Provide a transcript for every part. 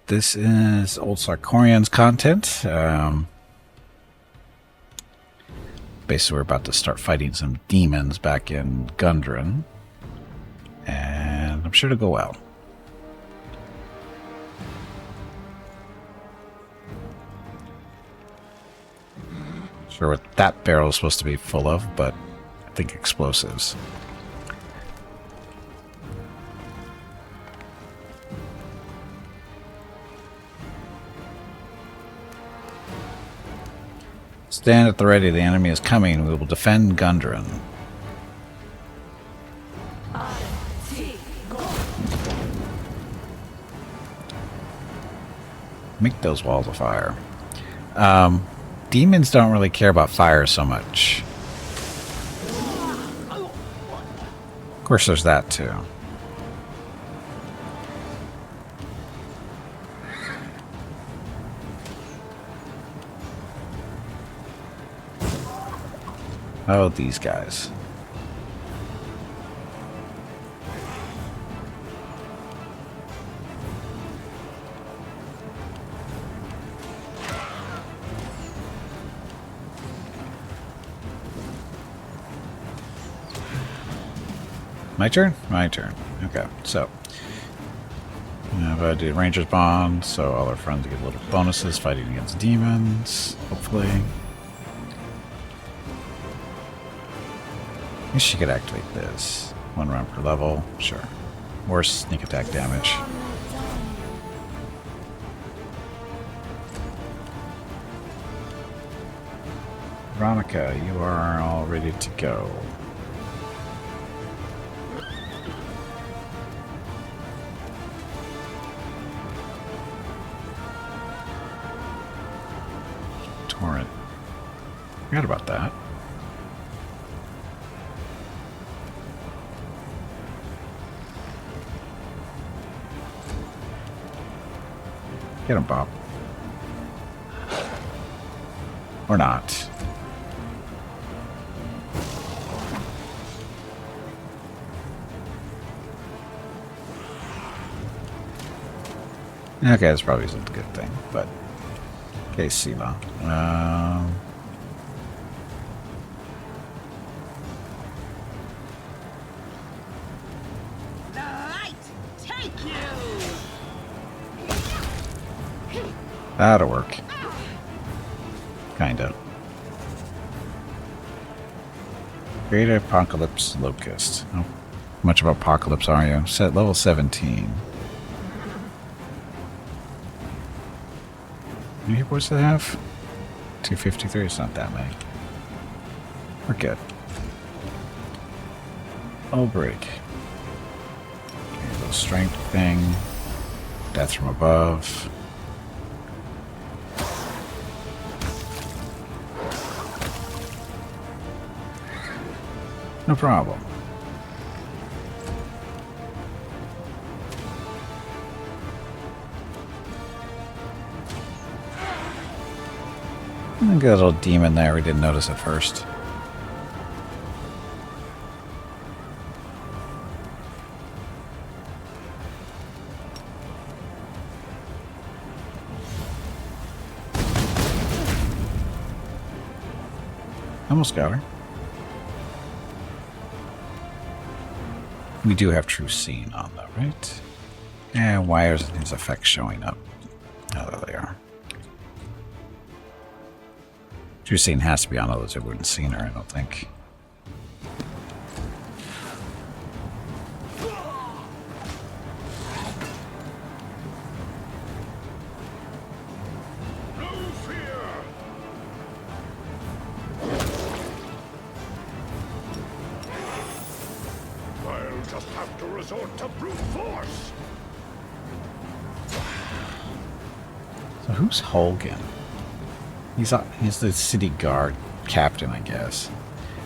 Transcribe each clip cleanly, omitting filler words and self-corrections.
This is old Sarkorians content. Basically, we're about to start fighting some demons back in Gundren. And I'm sure it'll go well. Not sure what that barrel is supposed to be full of, but I think explosives. Stand at the ready, the enemy is coming. We will defend Gundren. Make those walls of fire. Demons don't really care about fire so much. Of course, there's that too. Oh, these guys. My turn? My turn. Okay, so if I do Ranger's Bond, so all our friends get little bonuses fighting against demons, hopefully. I guess she could activate this. 1 round per level, sure. More sneak attack damage. Veronica, you are all ready to go. Torrent. Forgot about that. Get him, Bob. Or not. Okay, this probably isn't a good thing, but... Okay, Sila. That'll work. Kinda. Great Apocalypse Locust. How much of Apocalypse are you? Set level 17. How many hit points do they have? 253, it's not that many. We're good. Oh, break. Okay, little strength thing. Death from above. No problem. Look at that little demon there we didn't notice at first. Almost got her. We do have True Scene on though, right? And why isn't his effects showing up? Oh, there they are. True Scene has to be on, otherwise I wouldn't have seen her, I don't think. So who's Holgan? He's the city guard captain, I guess.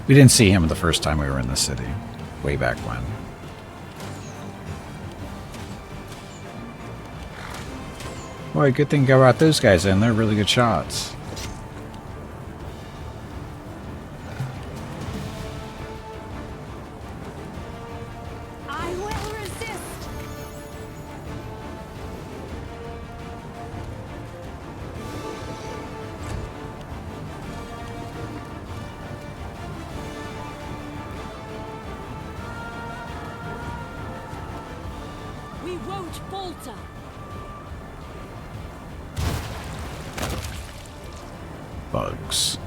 We didn't see him the first time we were in the city, way back when. Boy, good thing you got those guys in. They're really good shots. We won't falter. Bugs.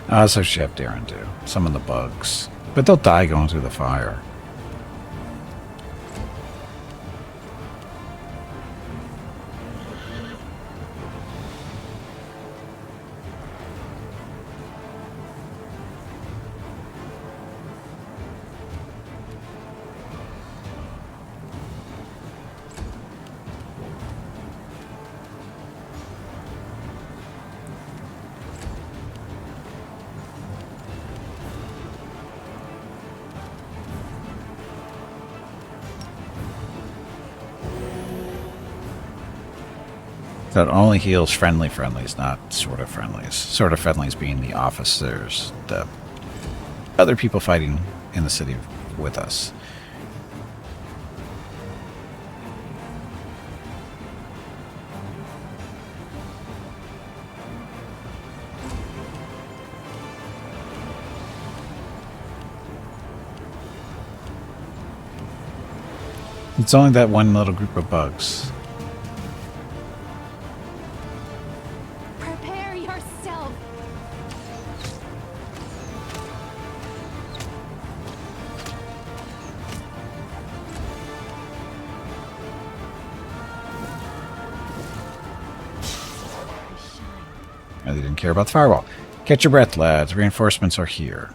That's what Chef Darren do. Summon the bugs. But they'll die going through the fire. That only heals friendlies, not sort of friendlies. Sort of friendlies being the officers, the other people fighting in the city with us. It's only that one little group of bugs. Prepare yourself. They didn't care about the firewall. Catch your breath, lads. Reinforcements are here.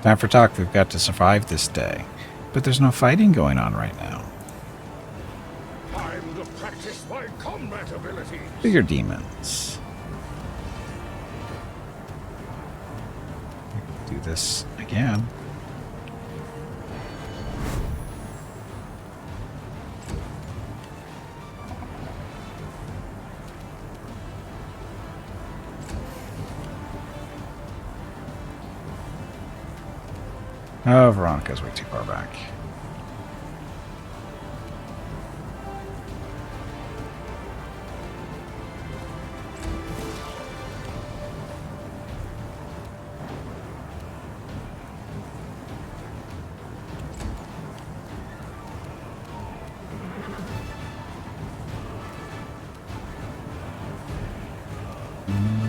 Time for talk. We've got to survive this day. But there's no fighting going on right now. Time to practice my combat abilities. Bigger demons. Do this again. Oh, Veronica's way too far back.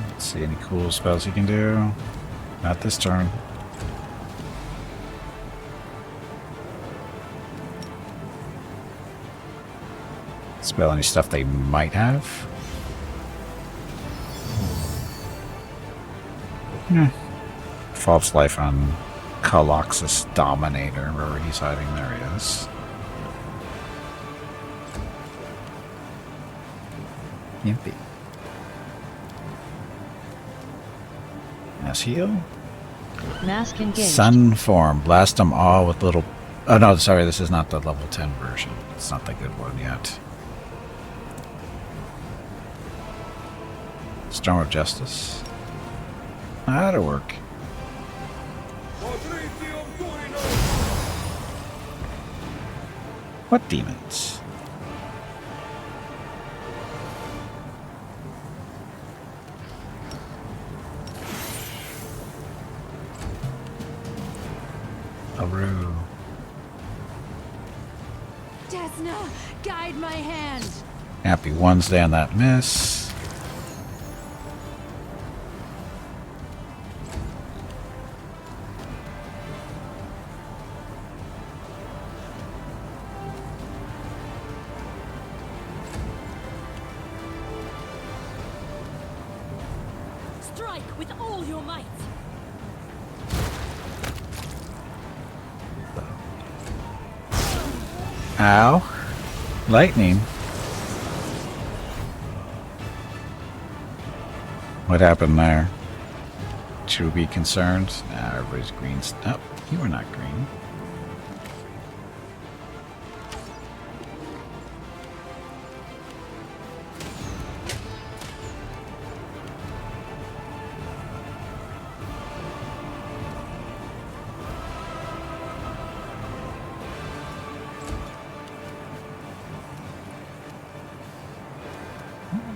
Let's see any cool spells you can do. Not this turn. Spell any stuff they might have. False life on Coloxus Dominator, wherever he's hiding. There he is. Yippee. Mass heal. Mask engaged. Sun form. Blast them all with little... Oh no, sorry, this is not the level 10 version. It's not the good one yet. Storm of Justice. That'll work. What demons? Aru. Desna, guide my hand. Happy Wednesday on that miss. Strike with all your might. Ow. Lightning. What happened there? Should we be concerned? Nah, everybody's green. Oh, you were not green.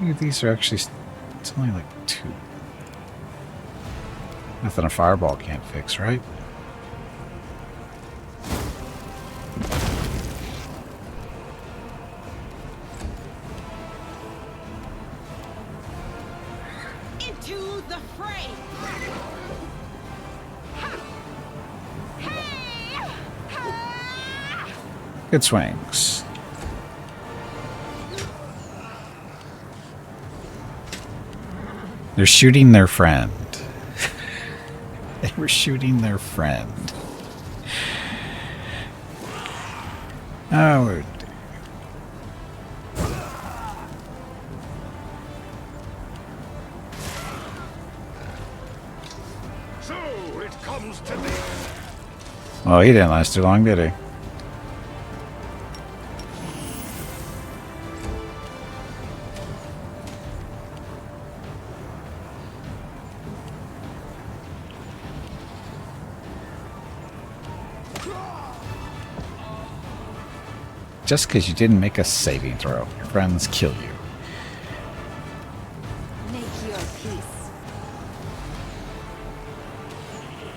Maybe these are actually... It's only like 2. Nothing a fireball can't fix, right? Into the fray! Good swings. They're shooting their friend. They were shooting their friend. Oh. So it comes to this. Well, he didn't last too long, did he? Just because you didn't make a saving throw, your friends kill you. Make your peace.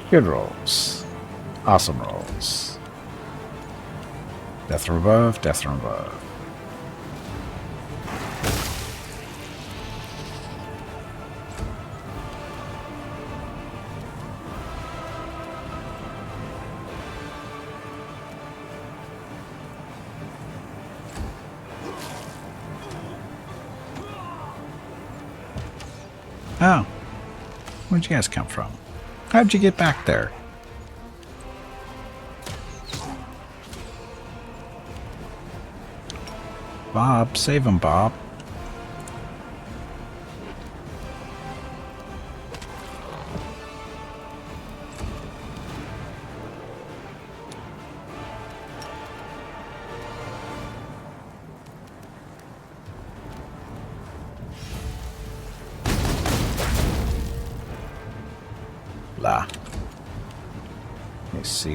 Good rolls. Awesome rolls. Death from above, death from above. Oh. Where'd you guys come from? How'd you get back there? Bob, save him, Bob. La. Let's see,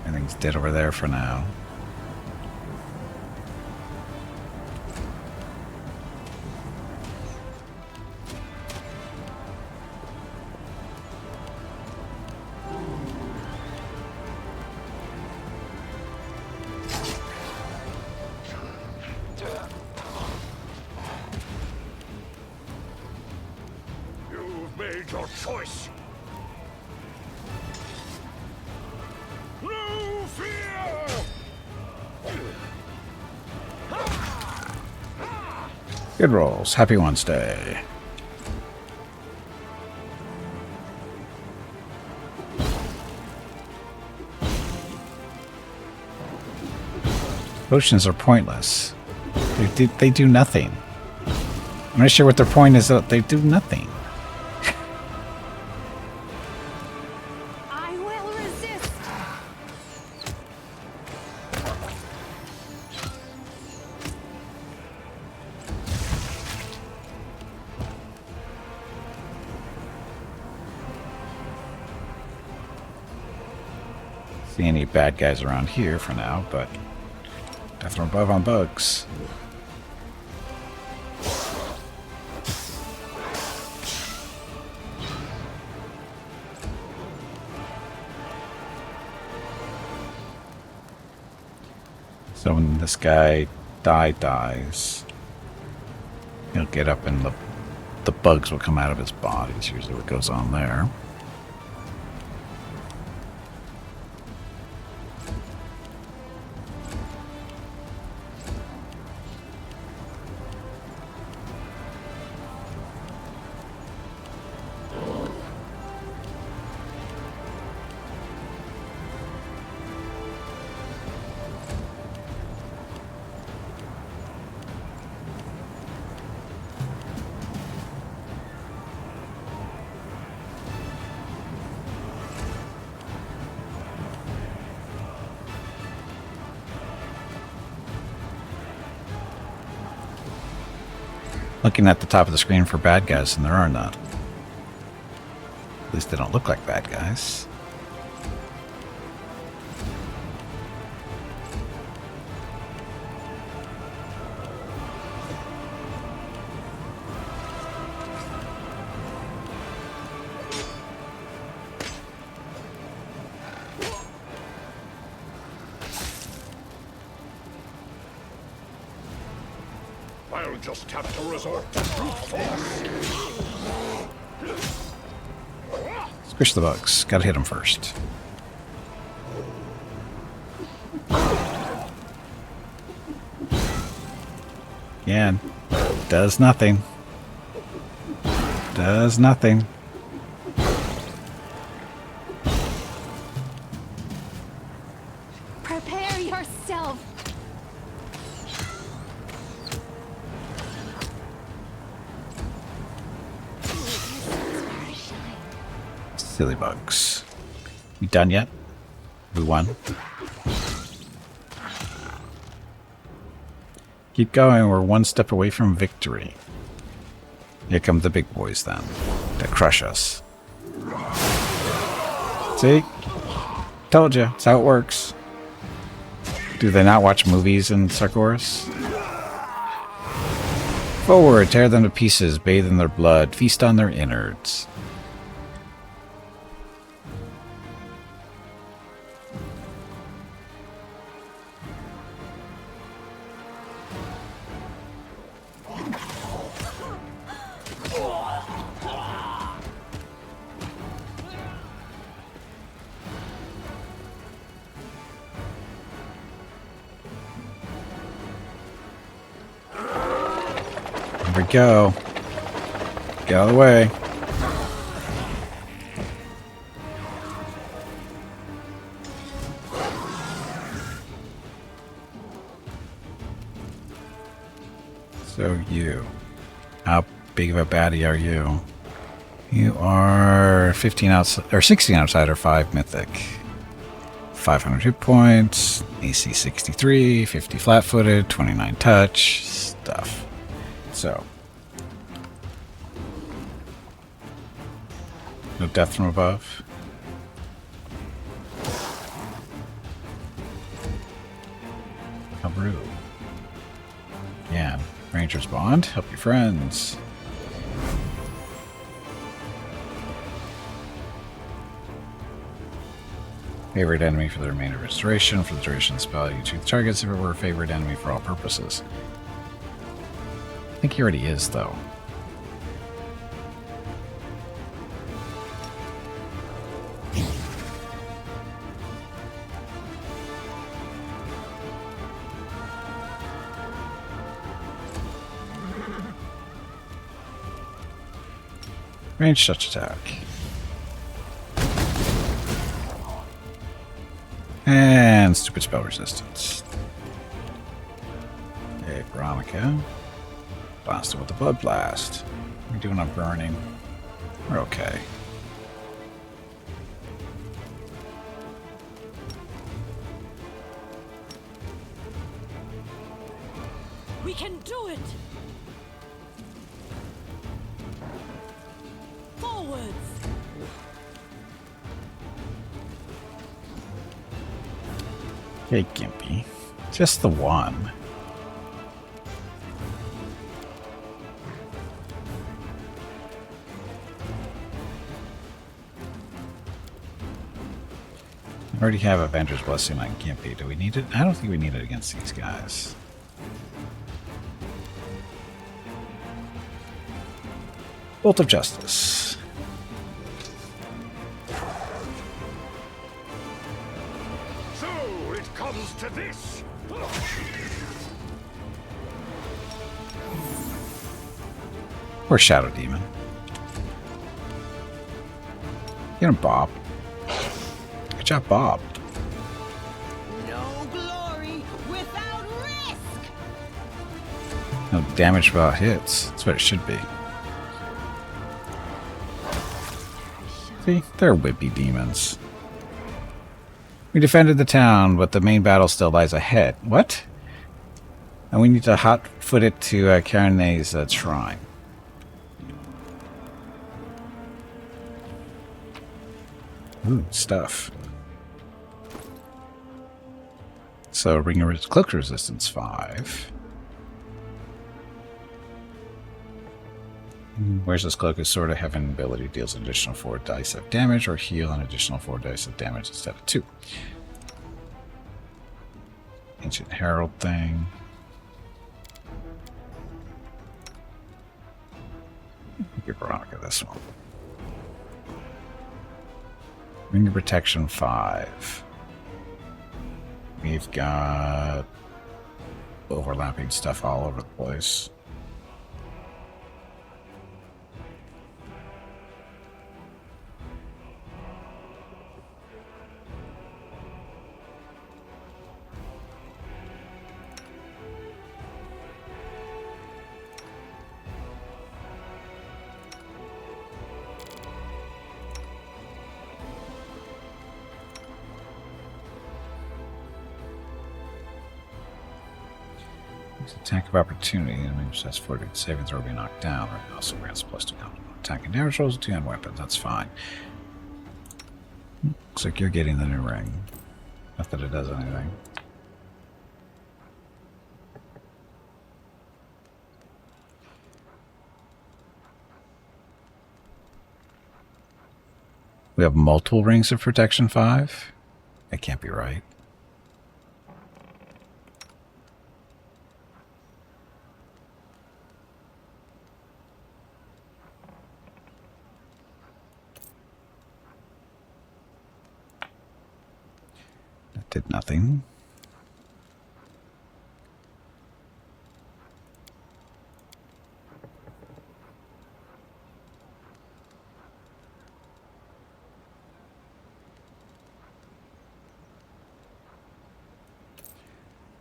everything's dead over there for now. You've made your choice. No fear! Good rolls. Happy Wednesday. Potions are pointless. They do nothing. I'm not sure what their point is. They do nothing. I will resist. See any bad guys around here for now, but death from above on bugs. So when this guy dies, he'll get up and the bugs will come out of his body. Is usually what goes on there. Looking at the top of the screen for bad guys, and there are none. At least they don't look like bad guys. I'll just have to resort to brute force. Squish the bugs. Gotta hit them first. Again. Does nothing. Does nothing. Prepare yourself. Silly bugs. We done yet? We won. Keep going. We're one step away from victory. Here come the big boys then. To crush us. See? Told you. That's how it works. Do they not watch movies in Sarkorians? Forward, tear them to pieces, bathe in their blood, feast on their innards. Here we go. Get out of the way. So you. How big of a baddie are you? You are 15 outside, or 16 outsider, 5 mythic. 500 hit points, AC 63, 50 flat-footed, 29 touch, stuff. So, no death from above. How rude. Yeah, Ranger's Bond, help your friends. Favorite enemy for the remainder of restoration. For the duration of the spell, you choose targets if it were a favorite enemy for all purposes. I think he already is, though. Range touch attack. And stupid spell resistance. Okay, Veronica. Blast it with the Blood Blast. We're doing a burning. We're okay. We can do it. Forwards. Okay, Gimpy. Just the one. I already have Avenger's Blessing on Gimpy. Do we need it? I don't think we need it against these guys. Bolt of Justice. So it comes to this. Or Shadow Demon. Get him, Bob. Good job, Bob. No glory without risk. No damage without hits. That's what it should be. See? They're whippy demons. We defended the town, but the main battle still lies ahead. What? And we need to hot-foot it to Karane's shrine. Ooh, stuff. So, ring cloak resistance 5. Where's this cloak? Is Sword of Heaven ability deals an additional 4 dice of damage, or heal an additional 4 dice of damage instead of 2. Ancient Herald thing. give Veronica this one. Ring of Protection 5. We've got overlapping stuff all over the place. Attack of Opportunity. Enemy possess 40 saving throw will be knocked down. It also grants +2 attack and damage rolls, 2 on weapons. That's fine. Looks like you're getting the new ring. Not that it does anything. We have multiple rings of protection 5? That can't be right. Did nothing.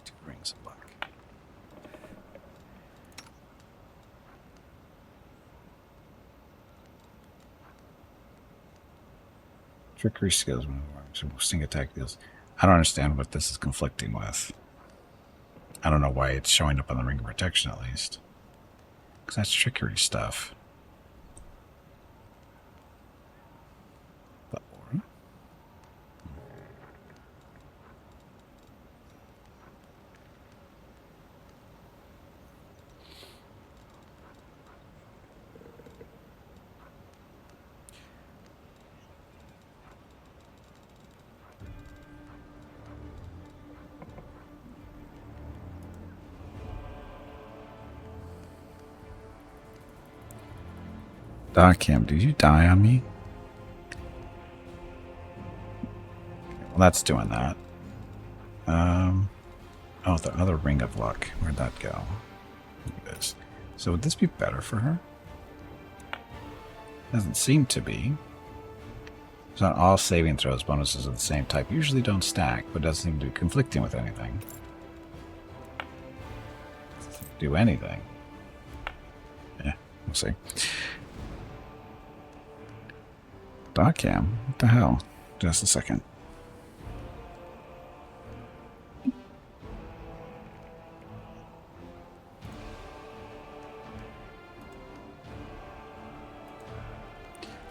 Two rings of luck. Trickery skills. Sting attack deals. I don't understand what this is conflicting with. I don't know why it's showing up on the Ring of Protection, at least. Because that's trickery stuff. The aura? Cam, did you die on me? Well, that's doing that. Oh, the other Ring of Luck. Where'd that go? Here it is. So would this be better for her? Doesn't seem to be. It's not all saving throws. Bonuses of the same type usually don't stack, but doesn't seem to be conflicting with anything. Doesn't do anything. Yeah, we'll see. Cam, what the hell? Just a second.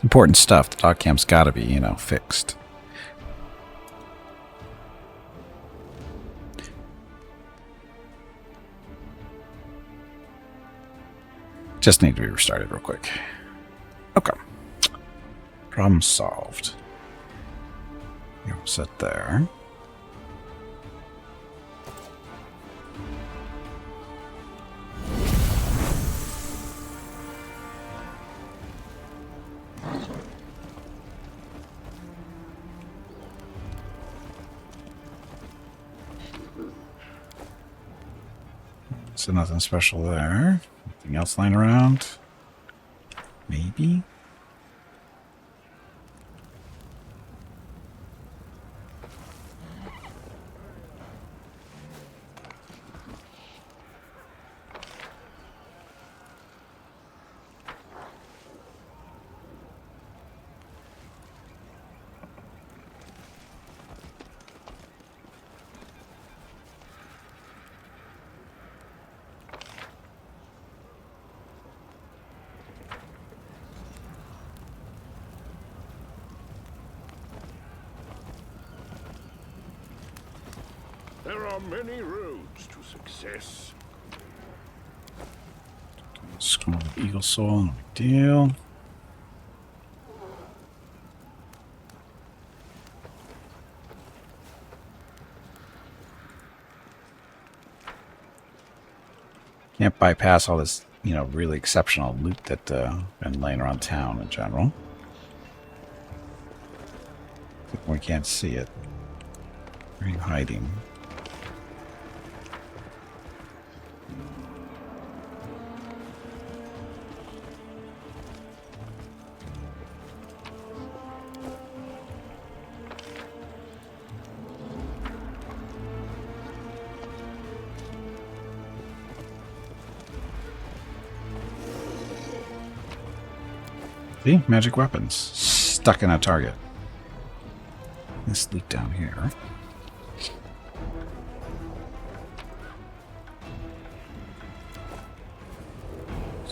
Important stuff. The cam's got to be, you know, fixed. Just need to be restarted real quick. Okay. Problem solved. You're set there. So nothing special there. Anything else lying around? Maybe? There are many roads to success. Scroll of Eagle Soul, no big deal. Can't bypass all this you know, really exceptional loot that been laying around town in general. We can't see it. Where are you hiding? See? Magic weapons. Stuck in a target. This loot down here.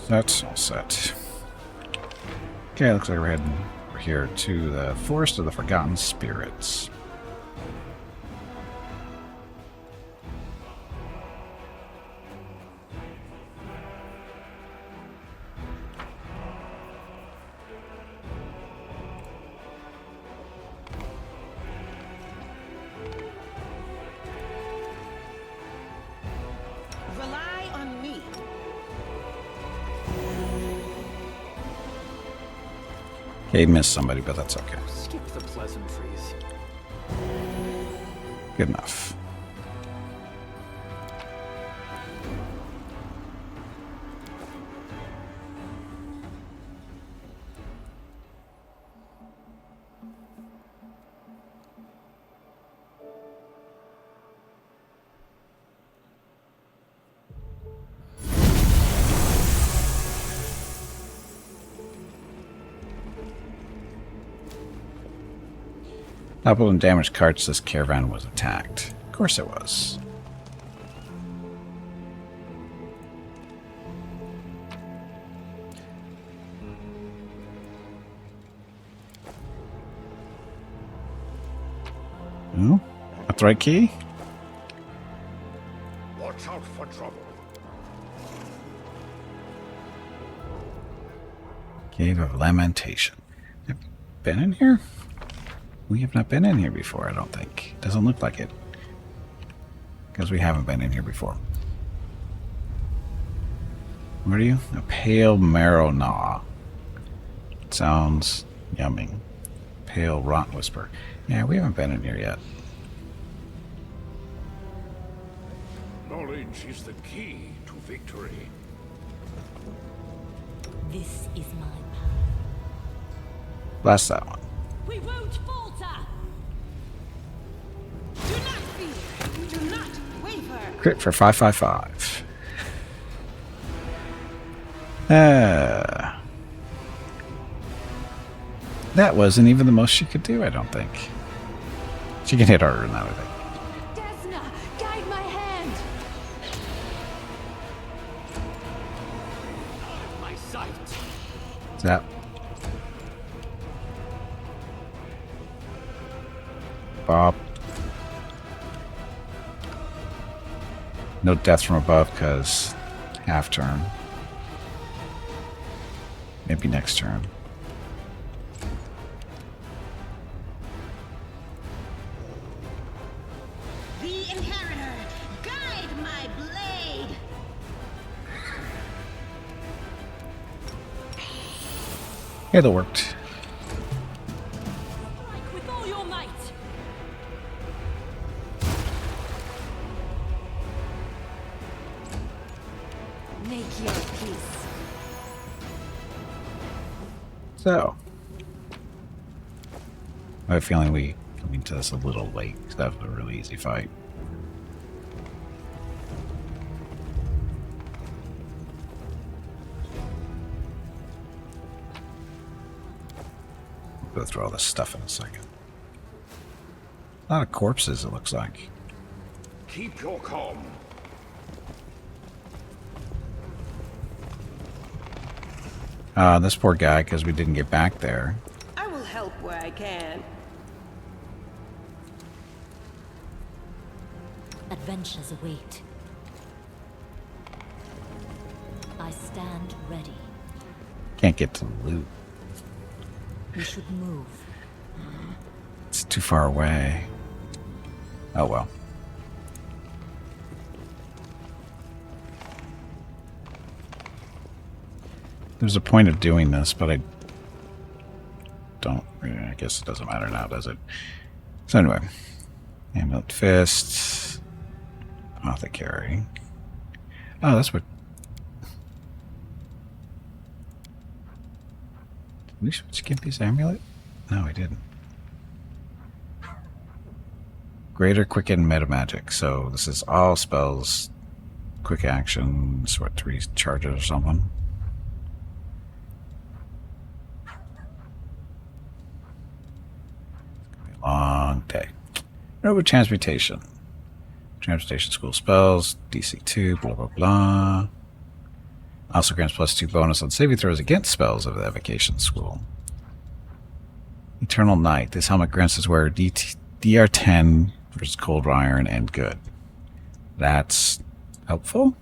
That's all set. Okay, looks like we're heading over here to the Forest of the Forgotten Spirits. Rely on me. Okay, missed somebody, but that's okay. Skip the pleasantries. Good enough. Toppled and damaged carts, this caravan was attacked. Of course it was. Oh, that's the right key? Watch out for trouble. Cave of Lamentation. Have you been in here? We have not been in here before, I don't think. Doesn't look like it. Because we haven't been in here before. What are you? A pale marrow gnaw. Sounds yummy. Pale rot whisper. Yeah, we haven't been in here yet. Knowledge is the key to victory. This is my Blast that one. We won't falter! Do not fear! Do not waver! Crit for 555. That wasn't even the most she could do, I don't think. She can hit harder than that, I think. Desna, guide my hand! My sight. Zap. Bob. No death from above, because half turn. Maybe next turn. The Inheritor, guide my blade! Yeah, that worked. Strike with all your might! Make your peace. So, I have a feeling we come into this a little late, because that was a really easy fight. We'll go through all this stuff in a second. A lot of corpses, it looks like. Keep your calm. This poor guy, because we didn't get back there. I will help where I can. Adventures await. I stand ready. Can't get to the loot. We should move. It's too far away. Oh well. There's a point of doing this, but I don't. I guess it doesn't matter now, does it? So anyway, Amulet Fist, Apothecary. Oh, that's what. Did we switch Gimpy's amulet? No, we didn't. Greater Quicken Meta Magic. So this is all spells, quick actions, what, 3 charges or something. Long day. Over Transmutation. Transmutation School spells, DC 2, blah, blah, blah. Also grants +2 bonus on saving throws against spells of the Evocation School. Eternal Night. This helmet grants its wearer DR10 versus Cold Iron and good. That's helpful.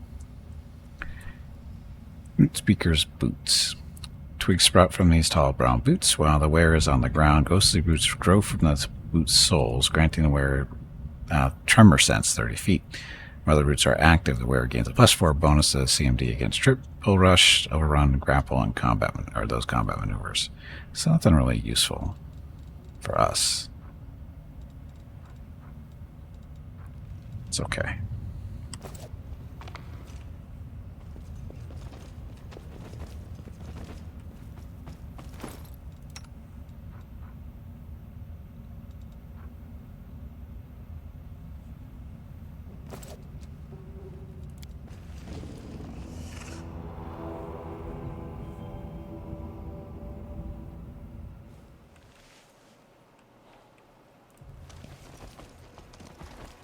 Root Speaker's Boots. Twigs sprout from these tall brown boots while the wearer is on the ground. Ghostly roots grow from the boots' soles, granting the wearer tremor sense 30 feet. While the roots are active, the wearer gains a +4 bonus to CMD against trip, bull rush, overrun, grapple, and combat those combat maneuvers. So nothing really useful for us. It's okay.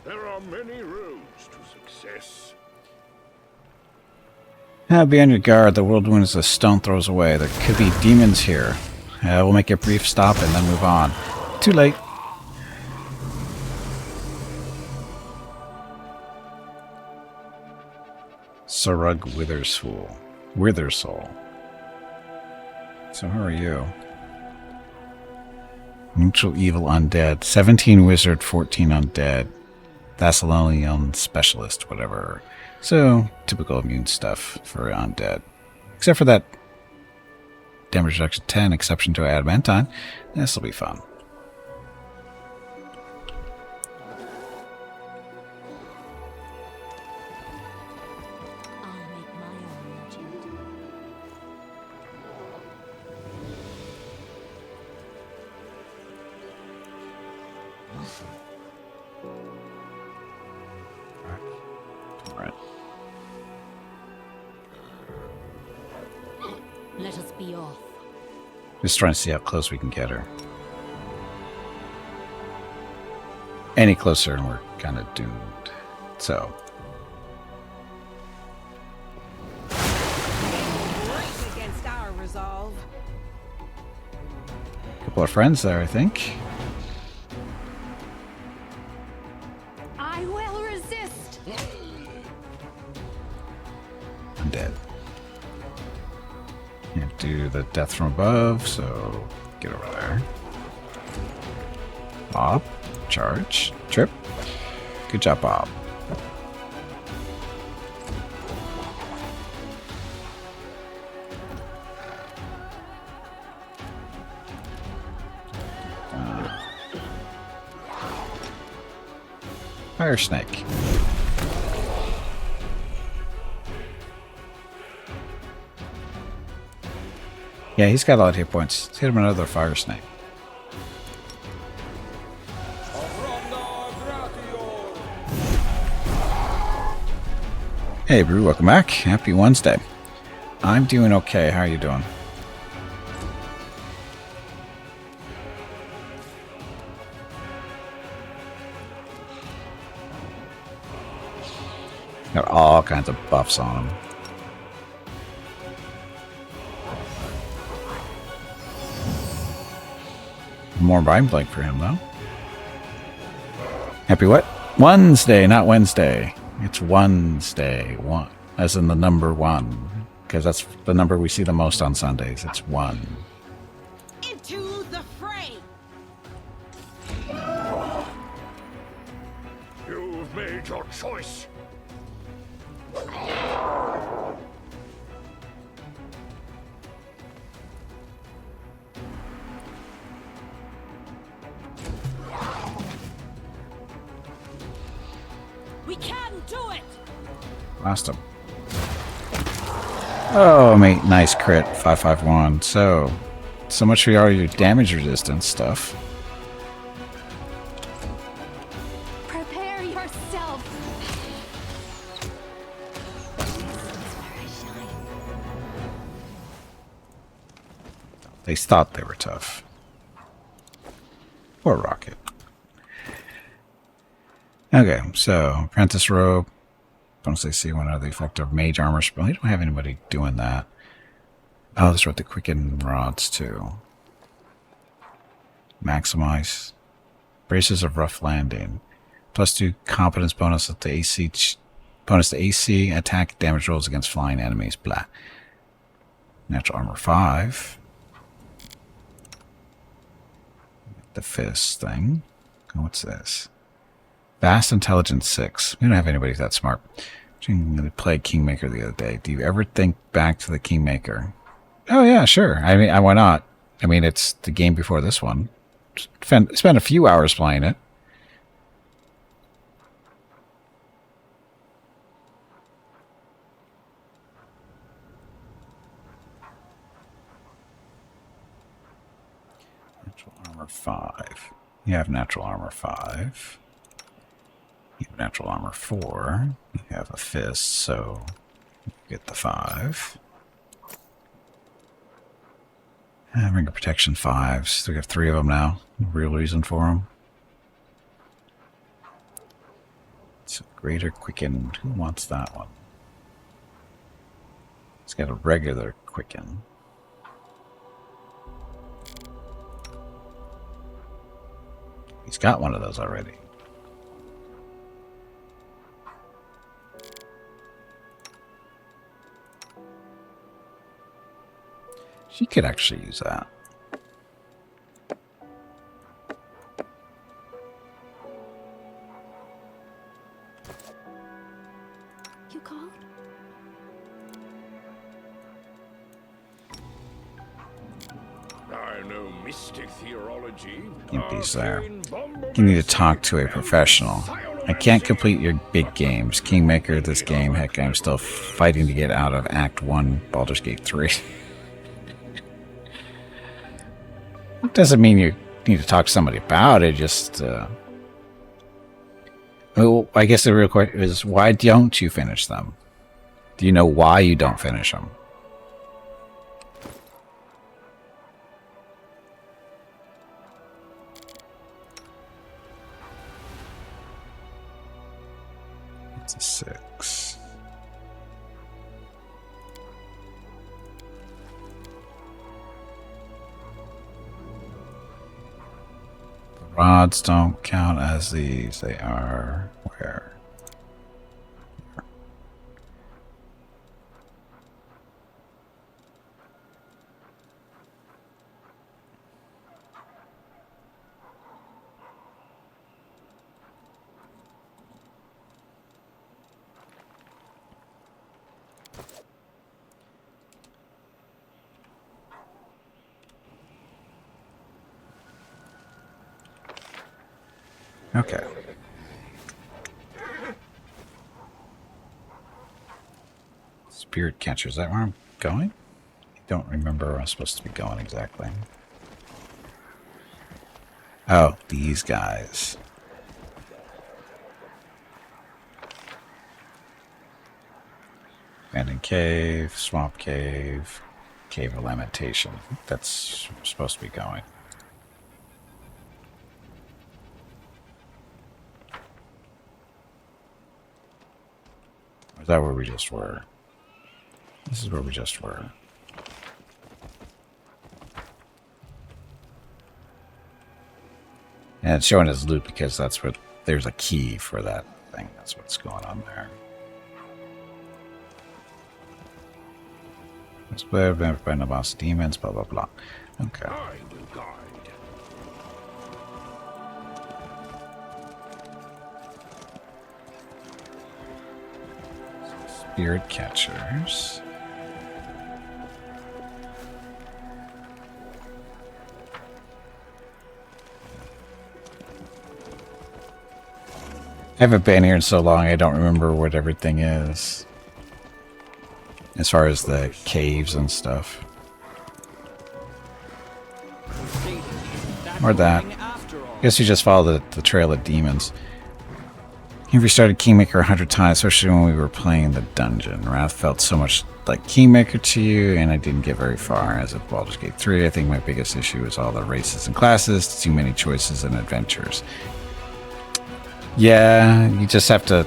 There are many roads to success. Be on your guard. The whirlwind is a stone throws away. There could be demons here. We'll make a brief stop and then move on. Too late. Sarug Withersoul. So who are you? Neutral Evil Undead. 17 Wizard, 14 Undead. Thessalonian Specialist, whatever. So, typical immune stuff for Undead. Except for that damage reduction 10, exception to Adamantine. This'll be fun. I'll make my own legend. Right. Let us be off. Just trying to see how close we can get her. Any closer and we're kind of doomed. So. Right against our resolve. Couple of friends there, I think. I will resist. I'm dead. Can't do the death from above, so get over there. Bob. Charge. Trip. Good job, Bob. Fire Snake. Yeah, he's got a lot of hit points. Let's hit him another Fire Snake. Hey, Brew, welcome back. Happy Wednesday. I'm doing okay. How are you doing? Got all kinds of buffs on him. More Mind Blank for him, though. Happy what? Wednesday, not Wednesday. It's Wednesday. One, as in the number 1. Because that's the number we see the most on Sundays. It's 1. Into the fray. You've made your choice. Blast him. Oh, mate, nice crit. 551. So much for all your damage resistance stuff. Prepare yourself. This is where I shine. They thought they were tough. Poor Rocket. Okay, so Apprentice Robe. Bonus AC one of the effective Mage Armor spell. We don't have anybody doing that. Oh, this is what the Quicken Rods too. Maximize. Braces of Rough Landing. +2 competence bonus at the AC. Bonus to AC attack damage rolls against flying enemies. Blah. Natural Armor 5. The Fist thing. Oh, what's this? Vast Intelligence 6. We don't have anybody that smart. I played Kingmaker the other day. Do you ever think back to the Kingmaker? Oh, yeah, sure. I mean, why not? I mean, it's the game before this one. Spent a few hours playing it. Natural Armor 5. You have Natural Armor 5. You have Natural Armor 4. You have a Fist, so you get the 5. And Ring of Protection 5s. So we have 3 of them now. No real reason for them. So Greater Quicken. Who wants that one? It's got a regular Quicken. He's got one of those already. She could actually use that. You called? I know mystic theology. Impies there. You need to talk to a professional. I can't complete your big games. Kingmaker, this game, heck, I'm still fighting to get out of Act 1, Baldur's Gate 3. It doesn't mean you need to talk to somebody about it, just... Well, I guess the real question is, why don't you finish them? Do you know why you don't finish them? It's a 6. The rods don't count as these. They are where? Okay. Spirit catcher, is that where I'm going? I don't remember where I'm supposed to be going exactly. Oh, these guys. Abandoned cave, swamp cave, cave of lamentation. That's where I'm supposed to be going. Or is that where we just were? This is where we just were. And it's showing us loot because that's what there's a key for that thing. That's what's going on there. It's by the boss demons, blah blah blah. Okay. I will guide. Spirit catchers. I haven't been here in so long, I don't remember what everything is. as far as the caves and stuff. Or that. I guess you just follow the trail of demons. He restarted Kingmaker 100 times, especially when we were playing the dungeon. Wrath felt so much like Kingmaker to you, and I didn't get very far. As of Baldur's Gate 3, I think my biggest issue was all the races and classes, too many choices and adventures. Yeah, you just have to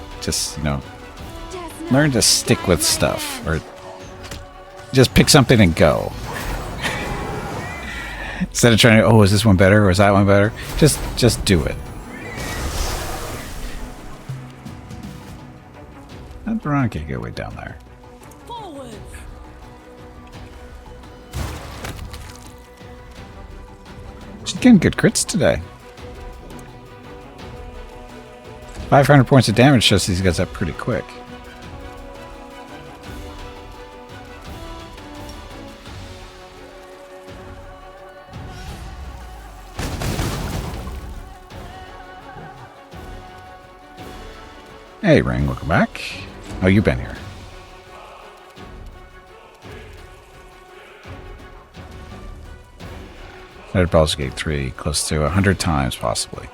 learn to stick with stuff, or just pick something and go. Instead of trying to, oh, is this one better or is that one better? Just do it. That Veronica get way down there. Forward. She's getting good crits today. 500 points of damage shows these guys up pretty quick. Hey, Ring, welcome back. Oh, you've been here. Started Baldur's Gate 3 close to 100 times, possibly.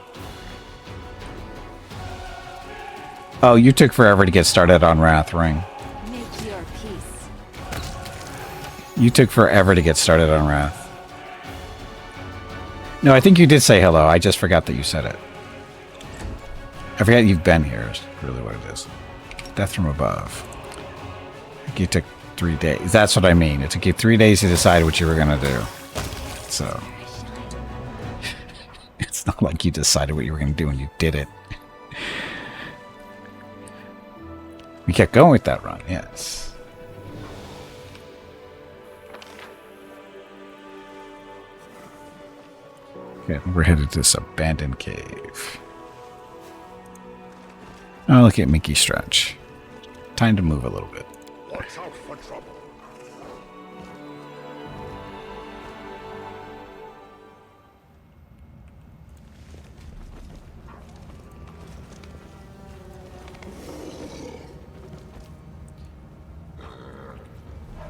Oh, you took forever to get started on Wrath, Ring. Make your peace. You took forever to get started on Wrath. No, I think you did say hello. I just forgot that you said it. I forgot you've been here is really what it is. Death from above. I think you took 3 days. That's what I mean. It took you 3 days to decide what you were going to do. So, it's not like you decided what you were going to do and you did it. We kept going with that run, yes. Okay, we're headed to this abandoned cave. Oh, look at Mickey stretch. Time to move a little bit. Watch out for trouble.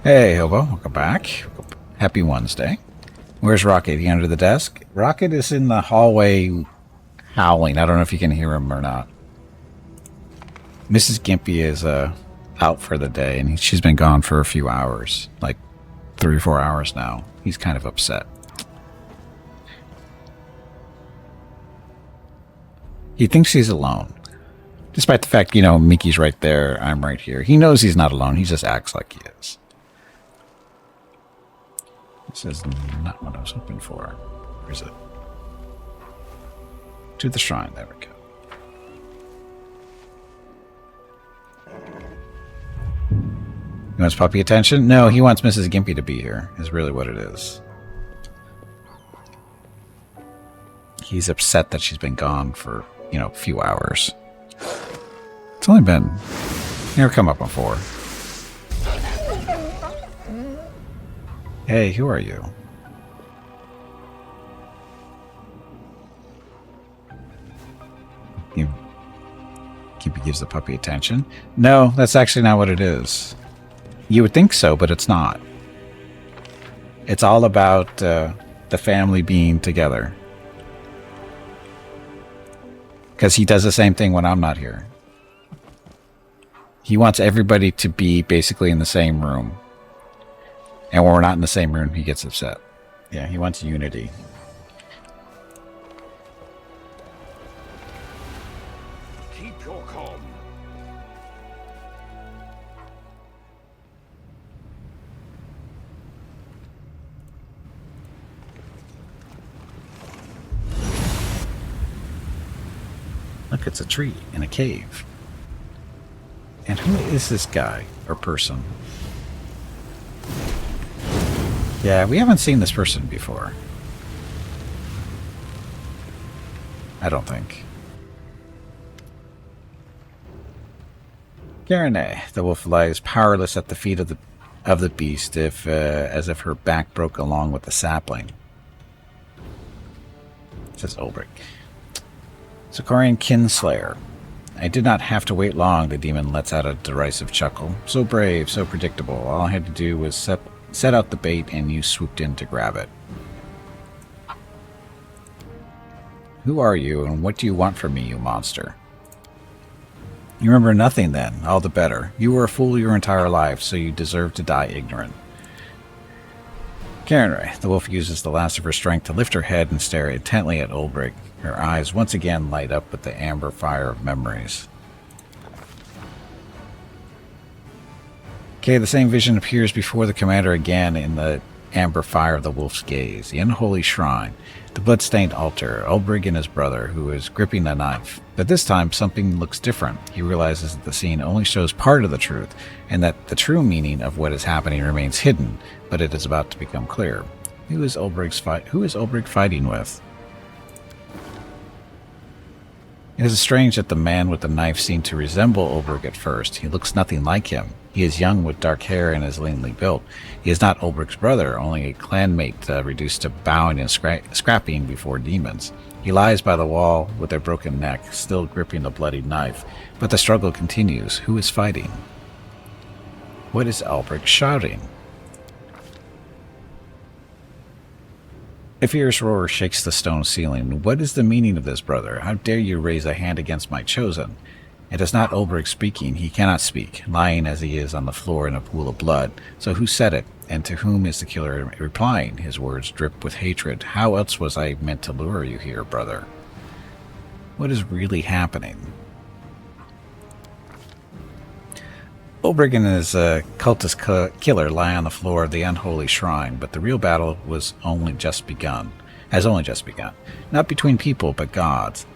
Hey, Hobo, welcome back. Happy Wednesday. Where's Rocket? He under the desk? Rocket is in the hallway howling. I don't know if you can hear him or not. Mrs. Gimpy is out for the day, and she's been gone for a few hours, like 3 or 4 hours now. He's kind of upset. He thinks he's alone, despite the fact, you know, Mickey's right there, I'm right here. He knows he's not alone. He just acts like he is. This is not what I was hoping for. Where is it? To the shrine. There we go. He wants puppy attention? No, he wants Mrs. Gimpy to be here, is really what it is. He's upset that she's been gone for, you know, a few hours. It's only been... Never come up before. Hey, who are you? Gimpy gives the puppy attention. No, that's actually not what it is. You would think so, but it's not. It's all about the family being together. Because he does the same thing when I'm not here. He wants everybody to be basically in the same room. And when we're not in the same room, he gets upset. Yeah, he wants unity. Keep your calm. Look, it's a tree in a cave. And who is this guy or person? Yeah, we haven't seen this person before. I don't think. Garane, the wolf lies powerless at the feet of the beast, as if her back broke along with the sapling. Says Ulbrich. Sarkorian Kinslayer. I did not have to wait long, the demon lets out a derisive chuckle. So brave, so predictable. All I had to do was set out the bait and you swooped in to grab it. Who are you and what do you want from me, you monster? You remember nothing then, all the better. You were a fool your entire life, so you deserve to die ignorant. Karenray, the wolf uses the last of her strength to lift her head and stare intently at Ulbrich. Her eyes once again light up with the amber fire of memories. Okay, the same vision appears before the commander again in the amber fire of the wolf's gaze. The unholy shrine, the blood-stained altar, Ulbrich and his brother, who is gripping a knife. But this time, something looks different. He realizes that the scene only shows part of the truth, and that the true meaning of what is happening remains hidden, but it is about to become clear. Who is Ulbrich fighting with? It is strange that the man with the knife seemed to resemble Ulbrich at first. He looks nothing like him. He is young with dark hair and is leanly built. He is not Ulbrich's brother, only a clanmate reduced to bowing and scrapping before demons. He lies by the wall with a broken neck, still gripping the bloodied knife. But the struggle continues. Who is fighting? What is Ulbrich shouting? A fierce roar shakes the stone ceiling. What is the meaning of this, brother? How dare you raise a hand against my chosen? It is not Ulbrich speaking. He cannot speak, lying as he is on the floor in a pool of blood. So who said it? And to whom is the killer replying? His words drip with hatred. How else was I meant to lure you here, brother? What is really happening? Ulbrich and his cultist killer lie on the floor of the unholy shrine, but the real battle has only just begun. Not between people, but gods.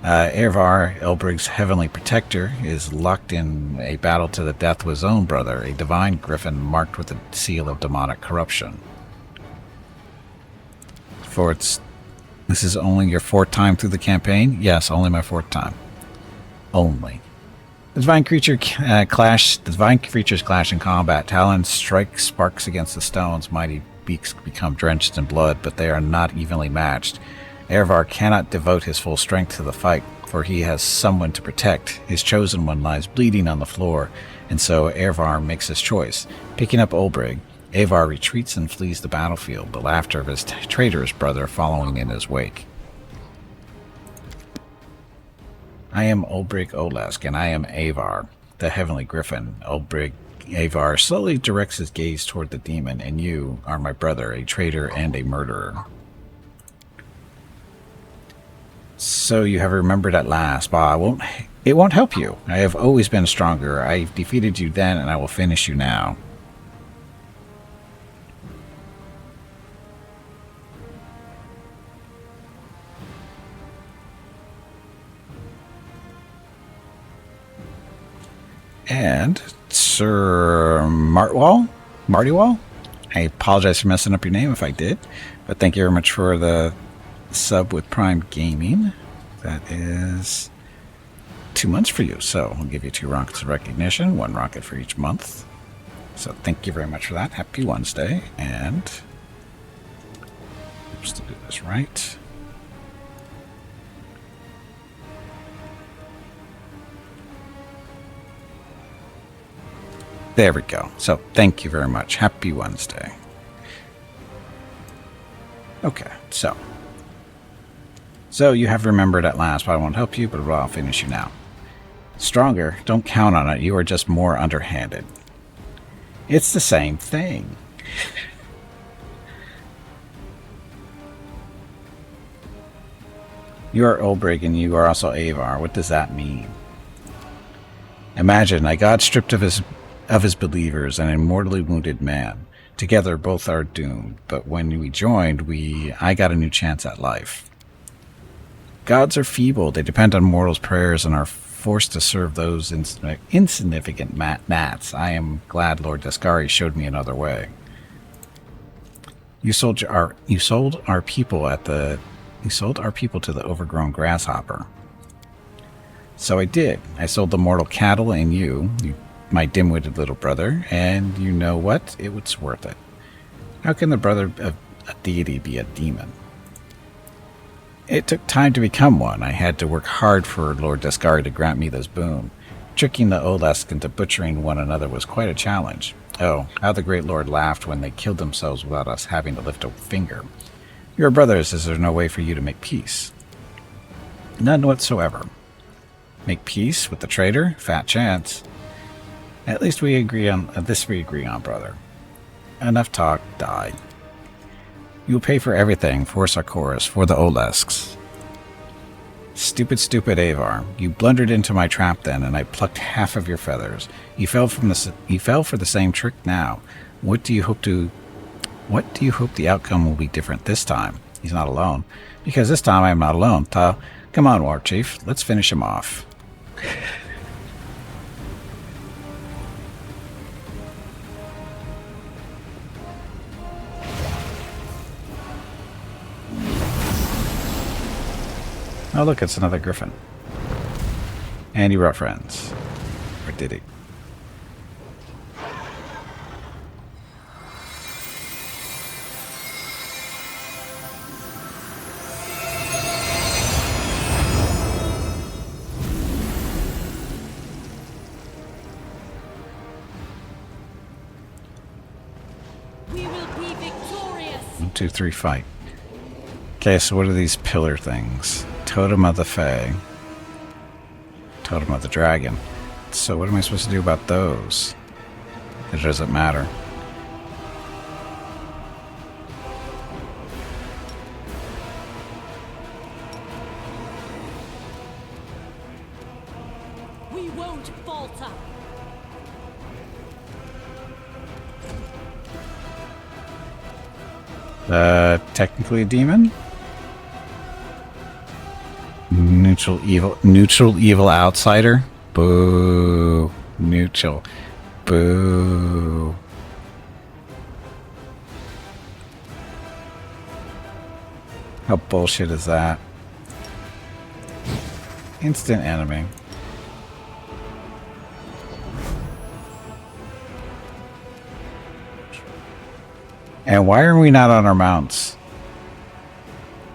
Eivor, Ulbrich's heavenly protector, is locked in a battle to the death with his own brother, a divine griffin marked with the seal of demonic corruption. This is only your 4th time through the campaign? Yes, only my 4th time. Only. The divine creatures clash in combat. Talons strike sparks against the stones. Mighty beaks become drenched in blood, but they are not evenly matched. Eivor cannot devote his full strength to the fight, for he has someone to protect. His chosen one lies bleeding on the floor, and so Eivor makes his choice. Picking up Ulbrich, Eivor retreats and flees the battlefield, the laughter of his traitorous brother following in his wake. I am Ulbrich Olesk, and I am Eivor, the heavenly griffin. Eivor slowly directs his gaze toward the demon, and you are my brother, a traitor and a murderer. So you have remembered at last. Bah, it won't help you. I have always been stronger. I defeated you then, and I will finish you now. And Sir Martywall? I apologize for messing up your name if I did, but thank you very much for the sub with Prime Gaming. That is 2 months for you, so I'll give you 2 rockets of recognition, 1 rocket for each month. So thank you very much for that. Happy Wednesday, and oops, to do this right. There we go. So thank you very much. Happy Wednesday. Okay, so you have remembered at last, but I won't help you, but I'll finish you now. Stronger? Don't count on it. You are just more underhanded. It's the same thing. You are Ulbrich and you are also Eivor. What does that mean? Imagine a god stripped of his believers and an immortally wounded man. Together both are doomed, but when we joined, I got a new chance at life. Gods are feeble. They depend on mortals' prayers and are forced to serve those insignificant gnats. I am glad Lord Descari showed me another way. You sold our people to the overgrown grasshopper. So I did. I sold the mortal cattle and you, my dim-witted little brother, and you know what? It was worth it. How can the brother of a deity be a demon? It took time to become one. I had to work hard for Lord Desgari to grant me this boon. Tricking the Olesk into butchering one another was quite a challenge. Oh, how the great lord laughed when they killed themselves without us having to lift a finger. You are brothers. Is there no way for you to make peace? None whatsoever. Make peace with the traitor? Fat chance. At least we agree on this. We agree on, brother. Enough talk. Die. You will pay for everything, for Sarkorians, for the Olesks. Stupid, stupid Avar. You blundered into my trap then, and I plucked half of your feathers. You fell for the same trick now. What do you hope the outcome will be different this time? He's not alone. Because this time I am not alone. Come on, War Chief. Let's finish him off. Oh, look, it's another griffin. And he brought friends. Or did he? We will be victorious. 1, 2, 3, fight. Okay, so what are these pillar things? Totem of the Fae. Totem of the Dragon. So what am I supposed to do about those? It doesn't matter. We won't falter. Technically a demon? Neutral evil outsider? Boo. Neutral. Boo. How bullshit is that? Instant enemy. And why are we not on our mounts?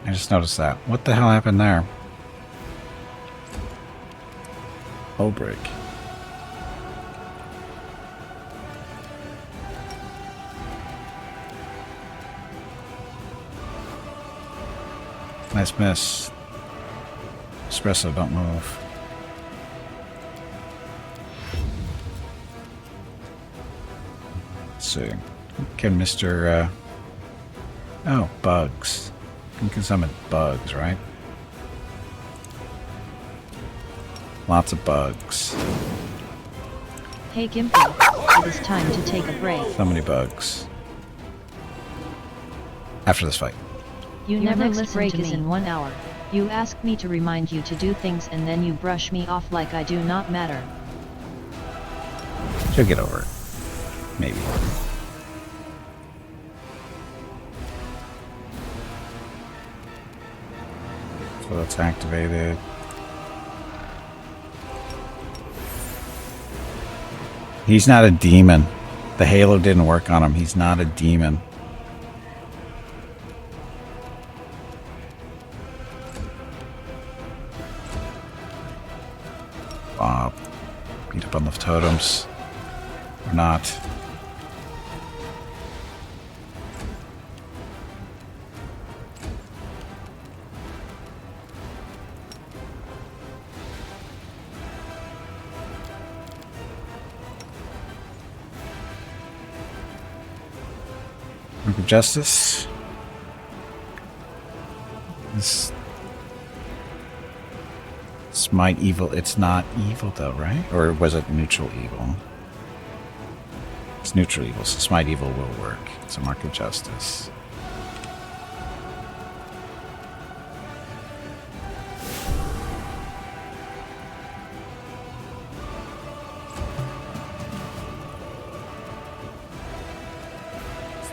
I just noticed that. What the hell happened there? Oh, break. Nice miss. Espresso, don't move. Let's see. Can Mr. Oh, bugs. You can summon bugs, right? Lots of bugs. Hey Gimpy, it is time to take a break. So many bugs. After this fight. You never listen break to me. Is in 1 hour. You ask me to remind you to do things and then you brush me off like I do not matter. She'll get over it. Maybe. So that's activated. He's not a demon. The halo didn't work on him. He's not a demon. Beat up on the totems. Or not. Work of Justice. This Smite evil. It's not evil though, right? Or was it neutral evil? It's neutral evil, so Smite evil will work. It's a Mark of Justice.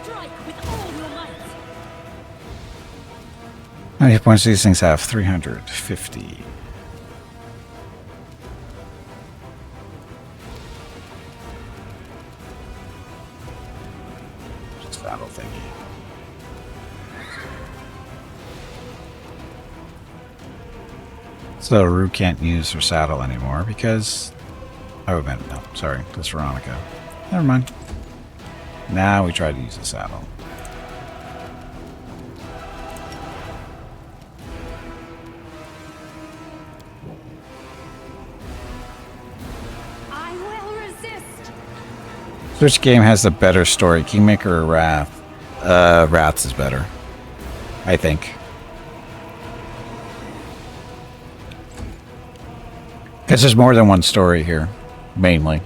Strike with all your might. How many hit points do these things have? 350. Just battle thingy. So Rue can't use her saddle anymore because... Oh, no, sorry. That's Veronica. Never mind. Now we try to use the saddle. I will resist. Which game has the better story, Kingmaker or Wrath? Wrath's is better, I think. Because there's more than one story here, mainly.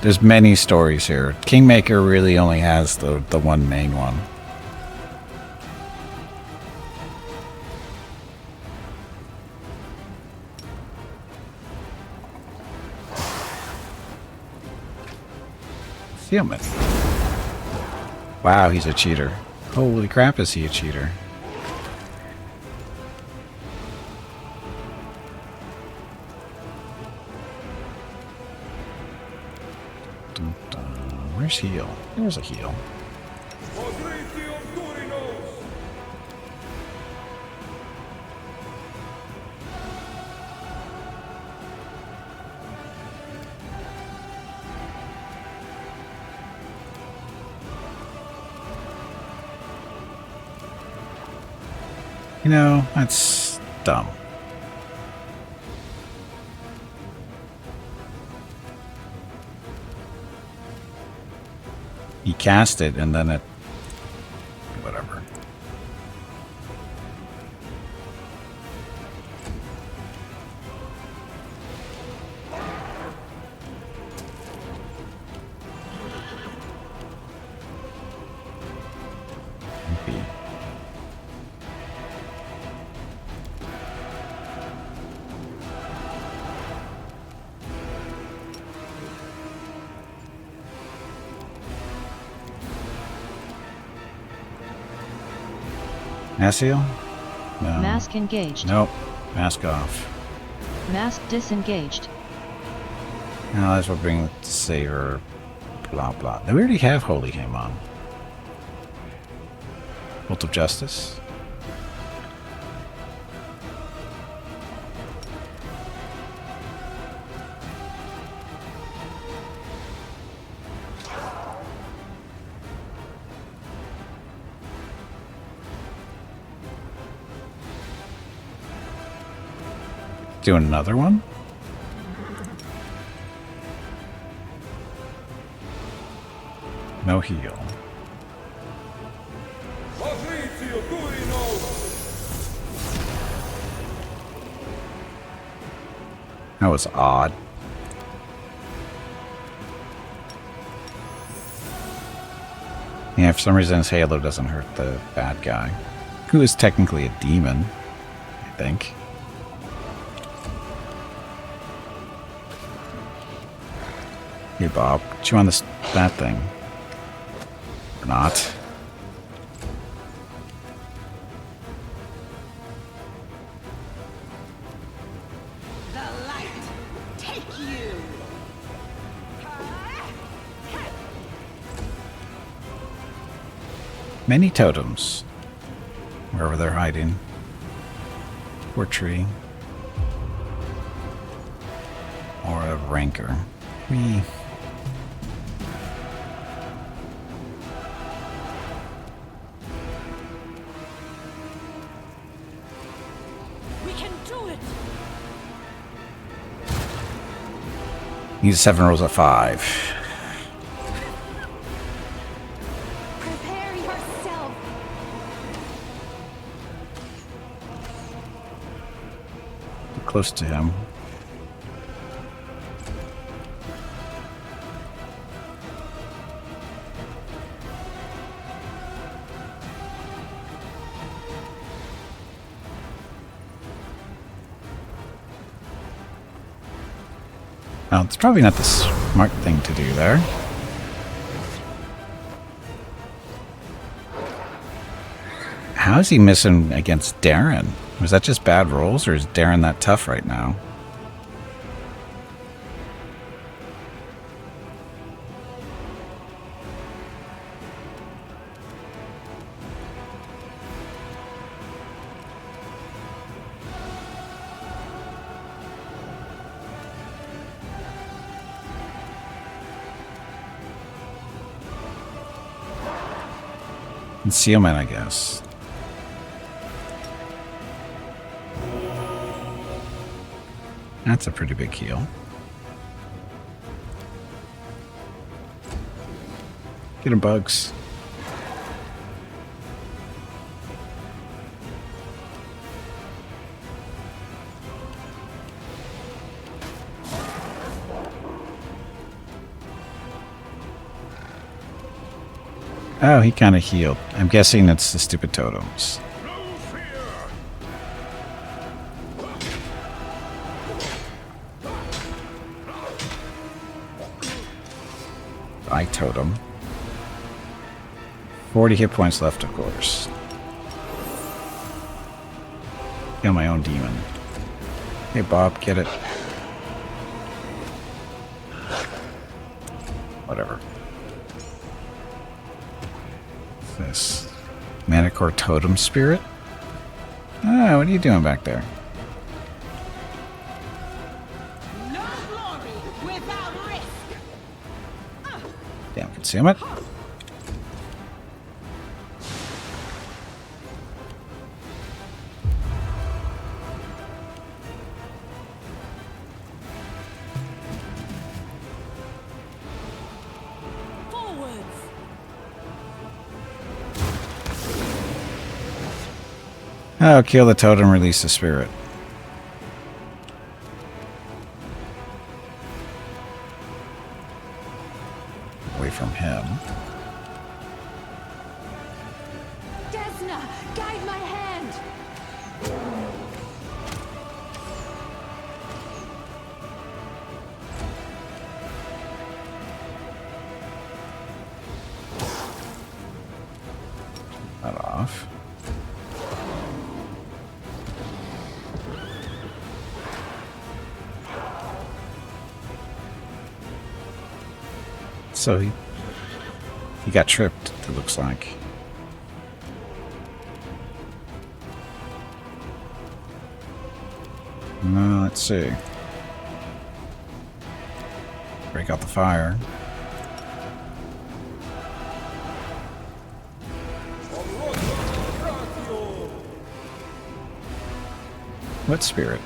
There's many stories here. Kingmaker really only has the one main one. Sealman. Wow, he's a cheater. Holy crap, is he a cheater? Where's heal? There's a heal. You know, that's dumb. He cast it and then it... Whatever. Maybe. Masil? No. Mask engaged. Nope. Mask off. Mask disengaged. Now that's what bring the saver. Blah blah. We already have Holy Hymn on. Bolt of Justice. Do another one? No heal. That was odd. Yeah, for some reason his halo doesn't hurt the bad guy, who is technically a demon, I think. Here, Bob, chew on that thing. Or not. The light take you. Many totems. Wherever they're hiding. Or tree. Or a rancor. We can do it. need 7 rolls of 5. Prepare yourself. Close to him. Well, it's probably not the smart thing to do there. How is he missing against Darren? Was that just bad rolls, or is Darren that tough right now? Concealment, I guess. That's a pretty big heal. Get him, bugs. Oh, he kind of healed. I'm guessing it's the stupid totems. No fear. I totem. 40 hit points left, of course. Kill my own demon. Hey, Bob, get it. Whatever. This Manicore Totem Spirit? Ah, what are you doing back there? No glory without risk. Damn, concealment. Forwards! Oh, kill the totem, release the spirit. Away from him. Desna, guide my hand. That off. So he got tripped, it looks like. No, let's see. Break out the fire. What spirit?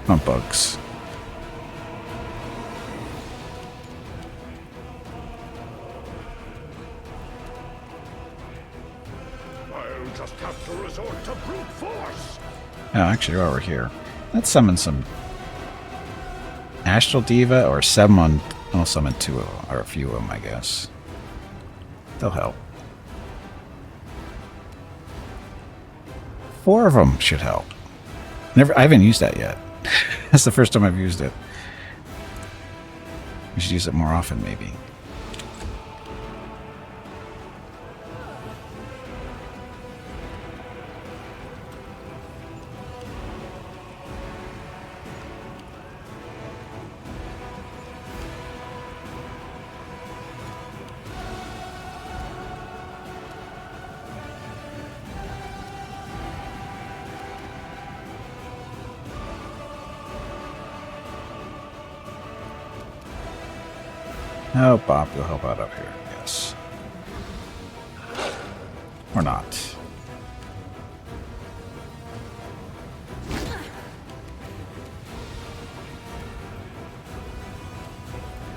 Not bugs. I'll just have to resort to brute force. Oh, actually, while we're here, let's summon some Astral Diva or summon. I'll summon two of them, or a few of them, I guess. They'll help. 4 of them should help. I haven't used that yet. That's the first time I've used it. We should use it more often, maybe. Oh, Bob, you'll help out up here, yes. Or not.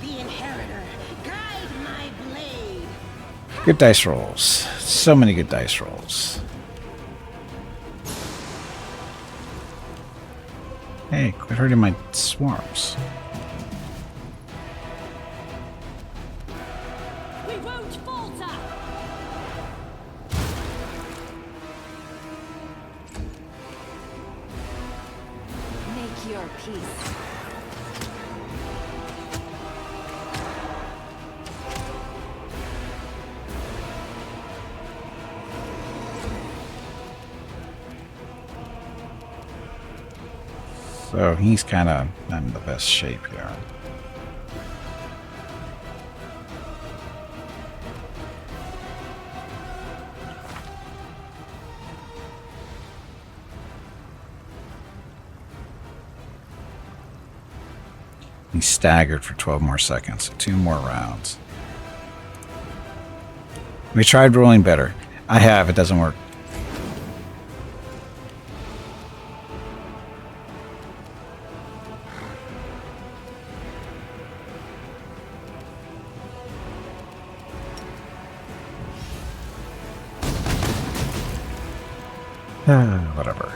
The inheritor, guide my blade. Good dice rolls. So many good dice rolls. Hey, quit hurting my swarms. We won't falter! Make your peace. So he's kind of not in the best shape here. He's staggered for 12 more seconds. 2 more rounds. We tried rolling better. I have. It doesn't work. Whatever.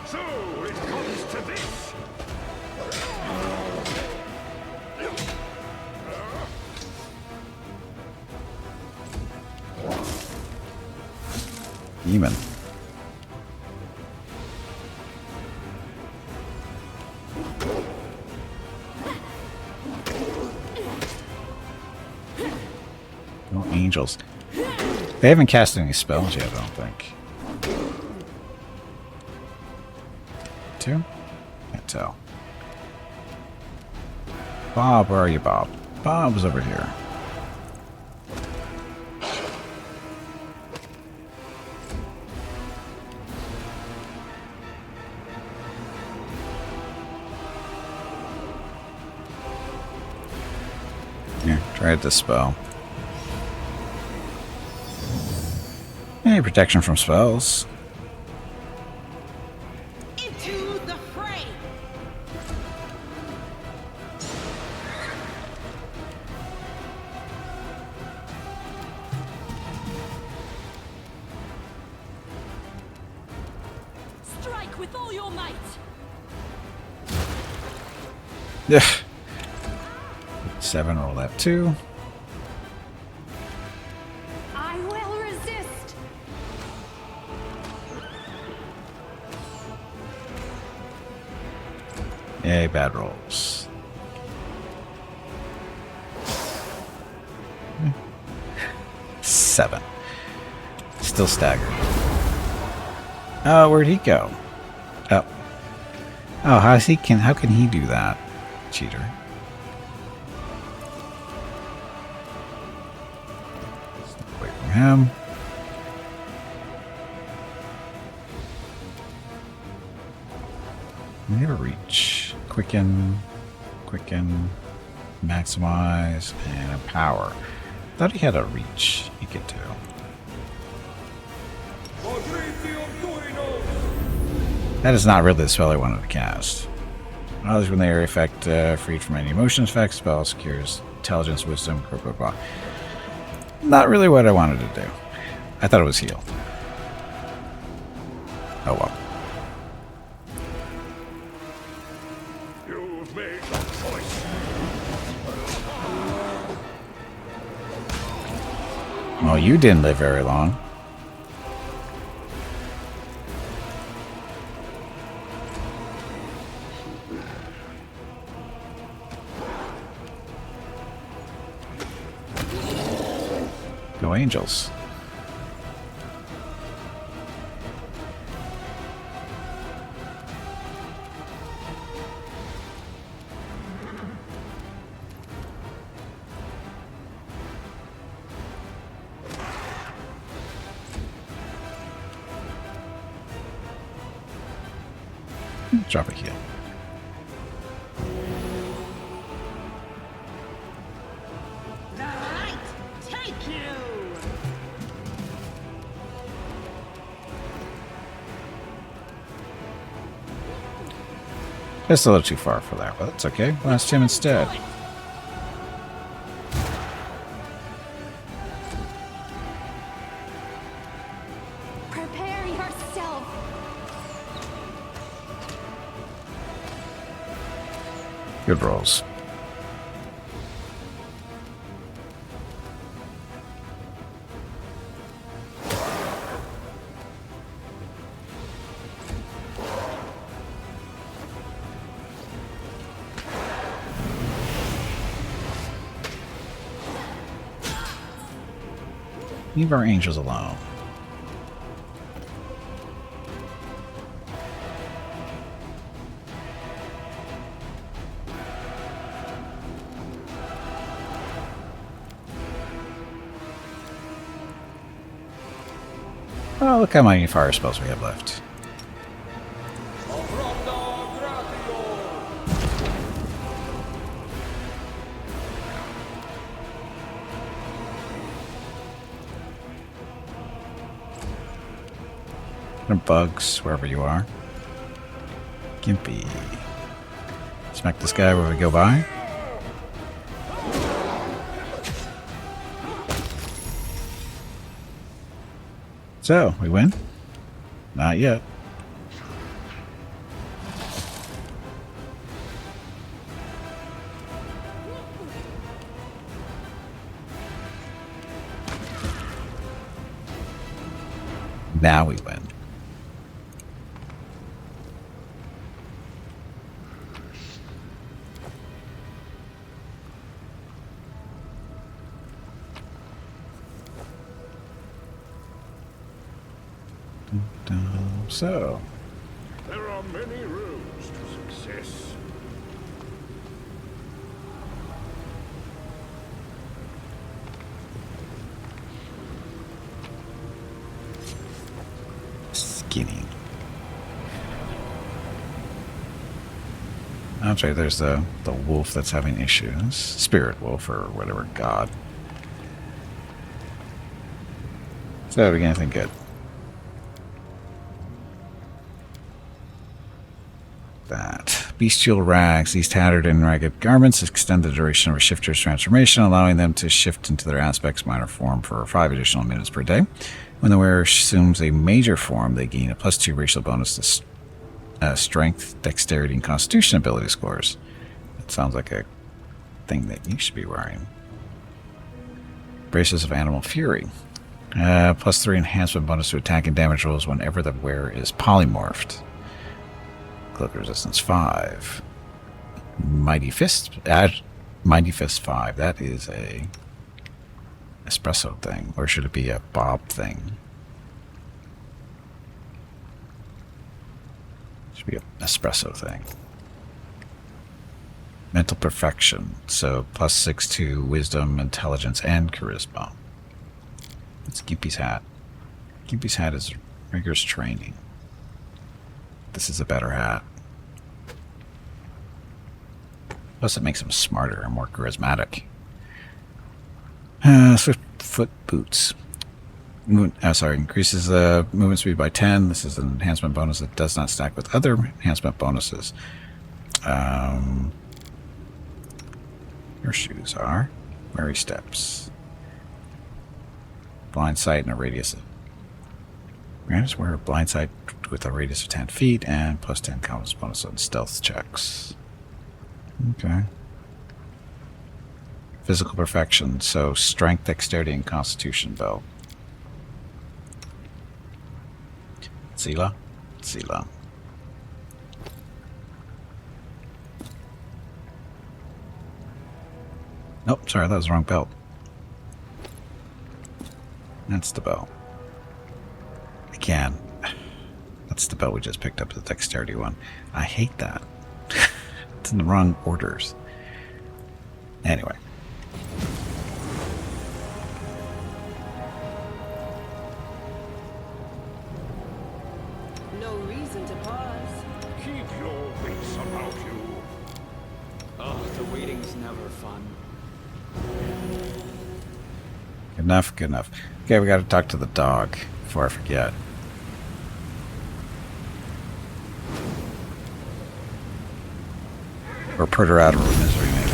So it comes to this. Demon. No angels. They haven't cast any spells yet, I don't think. 2? Can't tell. Bob, where are you, Bob? Bob's over here. Here, try this spell. Hey, protection from spells. Into the fray. Strike with all your might. Yeah. 7, roll that 2. I will resist. Yay, bad rolls. Hmm. 7. Still staggered. Oh, where'd he go? Oh. Oh, how can he do that? Cheater. Away from him. Never reach. Quicken, maximize, and power. Thought he had a reach he could do. That is not really the spell I wanted to cast. Others when they are effect freed from any emotions effects, spell secures intelligence, wisdom, blah blah blah. Not really what I wanted to do. I thought it was heal. Oh well. You've made the choice. Well, you didn't live very long. Go Angels. Drop a heal. The light take you. Just a little too far for that, but that's okay. Blast him instead. Prepare yourself. Good rolls. Leave our angels alone. Oh, look how many fire spells we have left. Bugs, wherever you are. Gimpy. Smack this guy where we go by. So, we win? Not yet. Now we win. So, There are many roads to success. skinny. I'm sorry, there's the wolf that's having issues. Spirit wolf or whatever god. So, we get anything good? That. Bestial rags. These tattered and ragged garments extend the duration of a shifter's transformation, allowing them to shift into their aspect's minor form for 5 additional minutes per day. When the wearer assumes a major form, they gain a +2 racial bonus to strength, dexterity, and constitution ability scores. That sounds like a thing that you should be wearing. Braces of Animal Fury. +3 enhancement bonus to attack and damage rolls whenever the wearer is polymorphed. Cloak resistance 5. Mighty Fist. Add Mighty Fist 5. That is a espresso thing. Or should it be a bob thing? Should be an espresso thing. Mental perfection. So +6 to wisdom, intelligence, and charisma. It's Gimpy's hat. Gimpy's hat is rigorous training. This is a better hat. Plus it makes him smarter and more charismatic. Swift-foot boots. Increases the movement speed by 10. This is an enhancement bonus that does not stack with other enhancement bonuses. Your shoes are Mary Steps. Blind sight and a radius of... Grants wear a blind sight with a radius of 10 feet and +10 confidence bonus on stealth checks. Okay. Physical perfection, so strength, dexterity, and constitution belt. Zila? Zila. Nope, sorry, that was the wrong belt. That's the belt. Again, that's the belt we just picked up, the dexterity one. I hate that. It's in the wrong orders. Anyway. No reason to pause. Keep your wits about you. Oh, the waiting's never fun. Good enough, good enough. Okay, we gotta talk to the dog before I forget. Or put her out of her misery, maybe.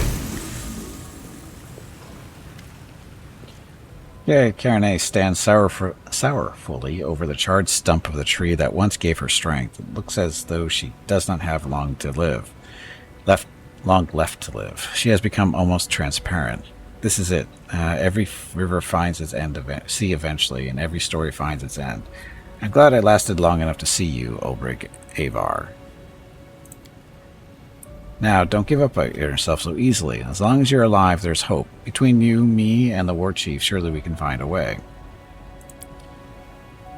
Yeah, Karen A stands sorrowfully over the charred stump of the tree that once gave her strength. It looks as though she does not have long left to live. She has become almost transparent. This is it. Every river finds its end, sea eventually, and every story finds its end. I'm glad I lasted long enough to see you, Ulbrich Avar. Now, don't give up on yourself so easily. As long as you're alive, there's hope. Between you, me, and the war chief, surely we can find a way.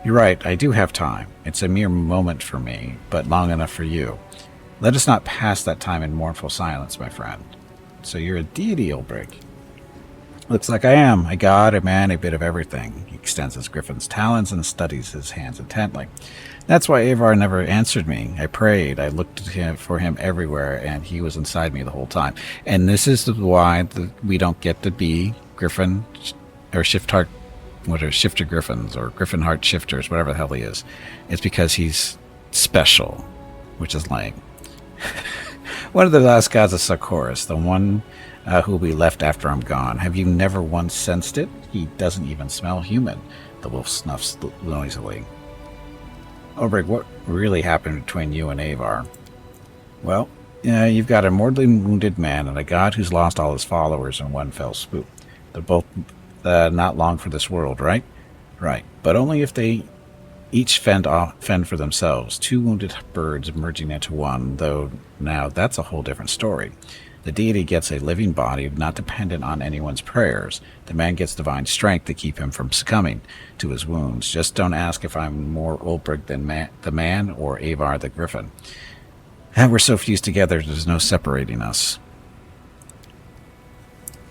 You're right, I do have time. It's a mere moment for me, but long enough for you. Let us not pass that time in mournful silence, my friend. So you're a deity, Ulbrich. Looks like I am. A god, a man, a bit of everything. He extends his griffin's talons and studies his hands intently. That's why Avar never answered me. I prayed. I looked for him everywhere, and he was inside me the whole time. And this is why we don't get to be Griffin or Shift Heart, what are Shifter Griffins or Griffin Heart Shifters, whatever the hell he is. It's because he's special, which is lame. One of the last gods of Sarkorians, the one who will be left after I'm gone. Have you never once sensed it? He doesn't even smell human. The wolf snuffs noisily. Obrig, what really happened between you and Avar? Well, you've got a mortally wounded man and a god who's lost all his followers in one fell swoop. They're both not long for this world, right? Right, but only if they each fend for themselves. Two wounded birds merging into one, though now that's a whole different story. The deity gets a living body, not dependent on anyone's prayers. The man gets divine strength to keep him from succumbing to his wounds. Just don't ask if I'm more Ulbrich than the man or Avar the griffin. And we're so fused together, there's no separating us.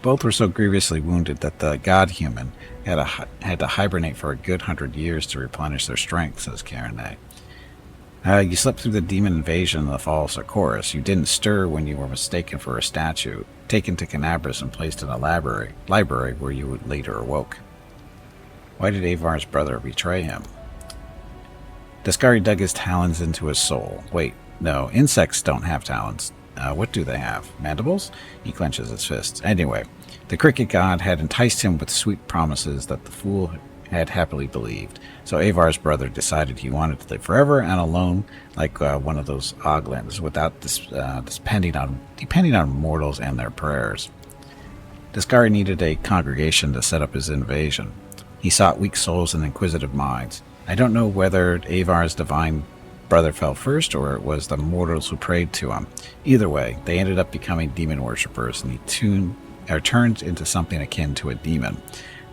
Both were so grievously wounded that the god-human had to hibernate for a good 100 years to replenish their strength, says Karenay. You slept through the demon invasion and the fall of Sarkorians. You didn't stir when you were mistaken for a statue, taken to Canabras and placed in a library where you later awoke. Why did Avar's brother betray him? Daskari dug his talons into his soul. Wait, no, insects don't have talons. What do they have? Mandibles? He clenches his fists. Anyway, the cricket god had enticed him with sweet promises that the fool had happily believed. So Avar's brother decided he wanted to live forever and alone, like one of those Oglins, without depending on mortals and their prayers. Daskari needed a congregation to set up his invasion. He sought weak souls and inquisitive minds. I don't know whether Avar's divine brother fell first or it was the mortals who prayed to him. Either way, they ended up becoming demon worshippers, and he turned into something akin to a demon.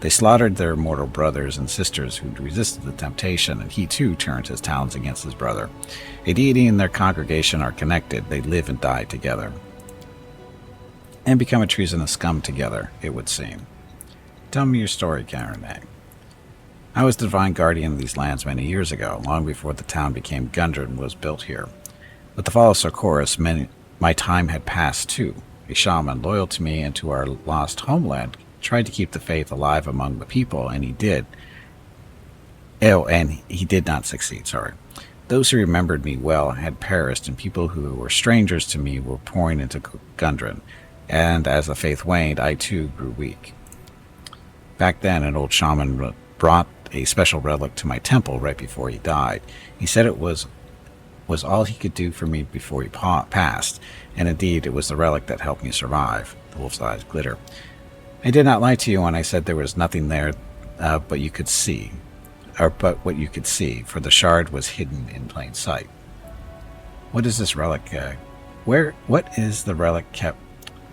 They slaughtered their mortal brothers and sisters who resisted the temptation, and he too turned his talons against his brother. A deity and their congregation are connected. They live and die together. And become a treasonous scum together, it would seem. Tell me your story, Karenay. I was the divine guardian of these lands many years ago, long before the town became Gundren and was built here. With the fall of Sarkorians, my time had passed too. A shaman loyal to me and to our lost homeland tried to keep the faith alive among the people, and he did. And he did not succeed, sorry. Those who remembered me well had perished, and people who were strangers to me were pouring into Gundren. And as the faith waned, I too grew weak. Back then, an old shaman brought a special relic to my temple right before he died. He said it was all he could do for me before he passed, and indeed it was the relic that helped me survive. The wolf's eyes glitter. I did not lie to you when I said there was nothing there but what you could see, for the shard was hidden in plain sight. What is this relic? What is the relic kept?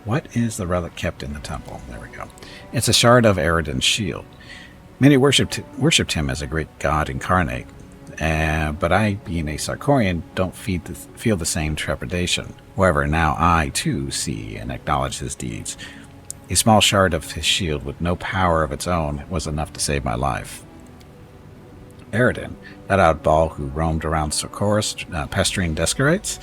What is the relic kept in the temple? There we go. It's a shard of Eridan's shield. Many worshipped him as a great god incarnate, but I, being a Sarkorian, don't feel the same trepidation. However, now I, too, see and acknowledge his deeds. A small shard of his shield with no power of its own was enough to save my life. Eridan, that oddball who roamed around Sarkorians, pestering Daskarites,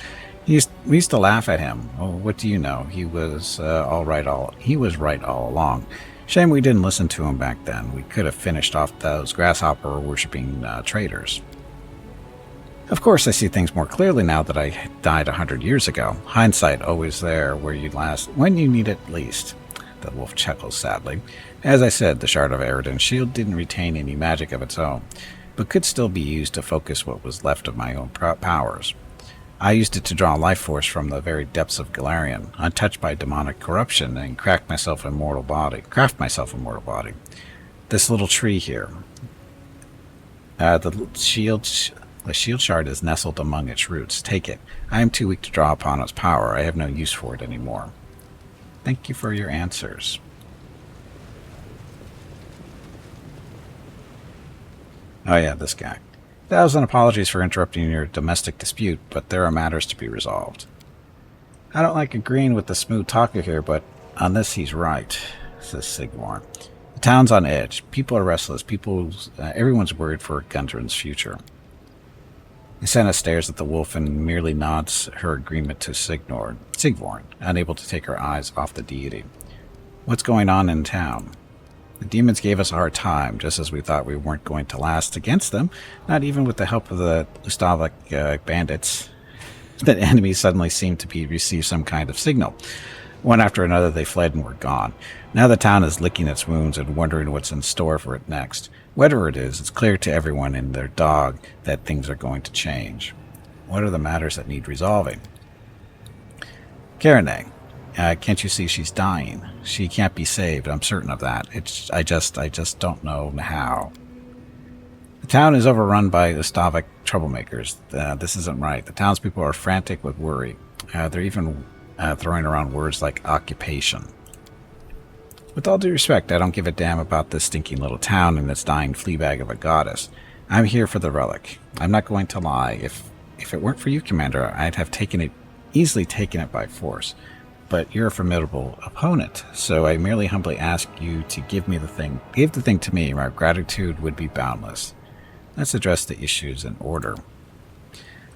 we used to laugh at him. Oh, what do you know? He was right all along. Shame we didn't listen to him back then. We could have finished off those grasshopper-worshipping traitors. Of course, I see things more clearly now that I died 100 years ago. Hindsight always there when you need it least. The wolf chuckles sadly. As I said, the shard of Eridan's shield didn't retain any magic of its own, but could still be used to focus what was left of my own powers. I used it to draw life force from the very depths of Galarian, untouched by demonic corruption, and craft myself a mortal body. This little tree here. The shield shard is nestled among its roots. Take it. I am too weak to draw upon its power. I have no use for it anymore. Thank you for your answers. Oh yeah, this guy. 1,000 apologies for interrupting your domestic dispute, but there are matters to be resolved. I don't like agreeing with the smooth talker here, but on this he's right. says Sigmar. The town's on edge. People are restless. Everyone's worried for Gundren's future. Senna stares at the wolf and merely nods her agreement to Sigvorn, unable to take her eyes off the deity. What's going on in town? The demons gave us a hard time, just as we thought we weren't going to last against them, not even with the help of the Lustavik bandits. The enemies suddenly seemed to receive some kind of signal. One after another they fled and were gone. Now the town is licking its wounds and wondering what's in store for it next. Whatever it is, it's clear to everyone and their dog that things are going to change. What are the matters that need resolving? Karine, can't you see she's dying? She can't be saved, I'm certain of that. I just don't know how. The town is overrun by Lustavik troublemakers. This isn't right. The townspeople are frantic with worry. They're even throwing around words like occupation. With all due respect, I don't give a damn about this stinking little town and its dying fleabag of a goddess. I'm here for the relic. I'm not going to lie. If it weren't for you, Commander, I'd have easily taken it by force. But you're a formidable opponent, so I merely humbly ask you to give the thing to me. My gratitude would be boundless. Let's address the issues in order.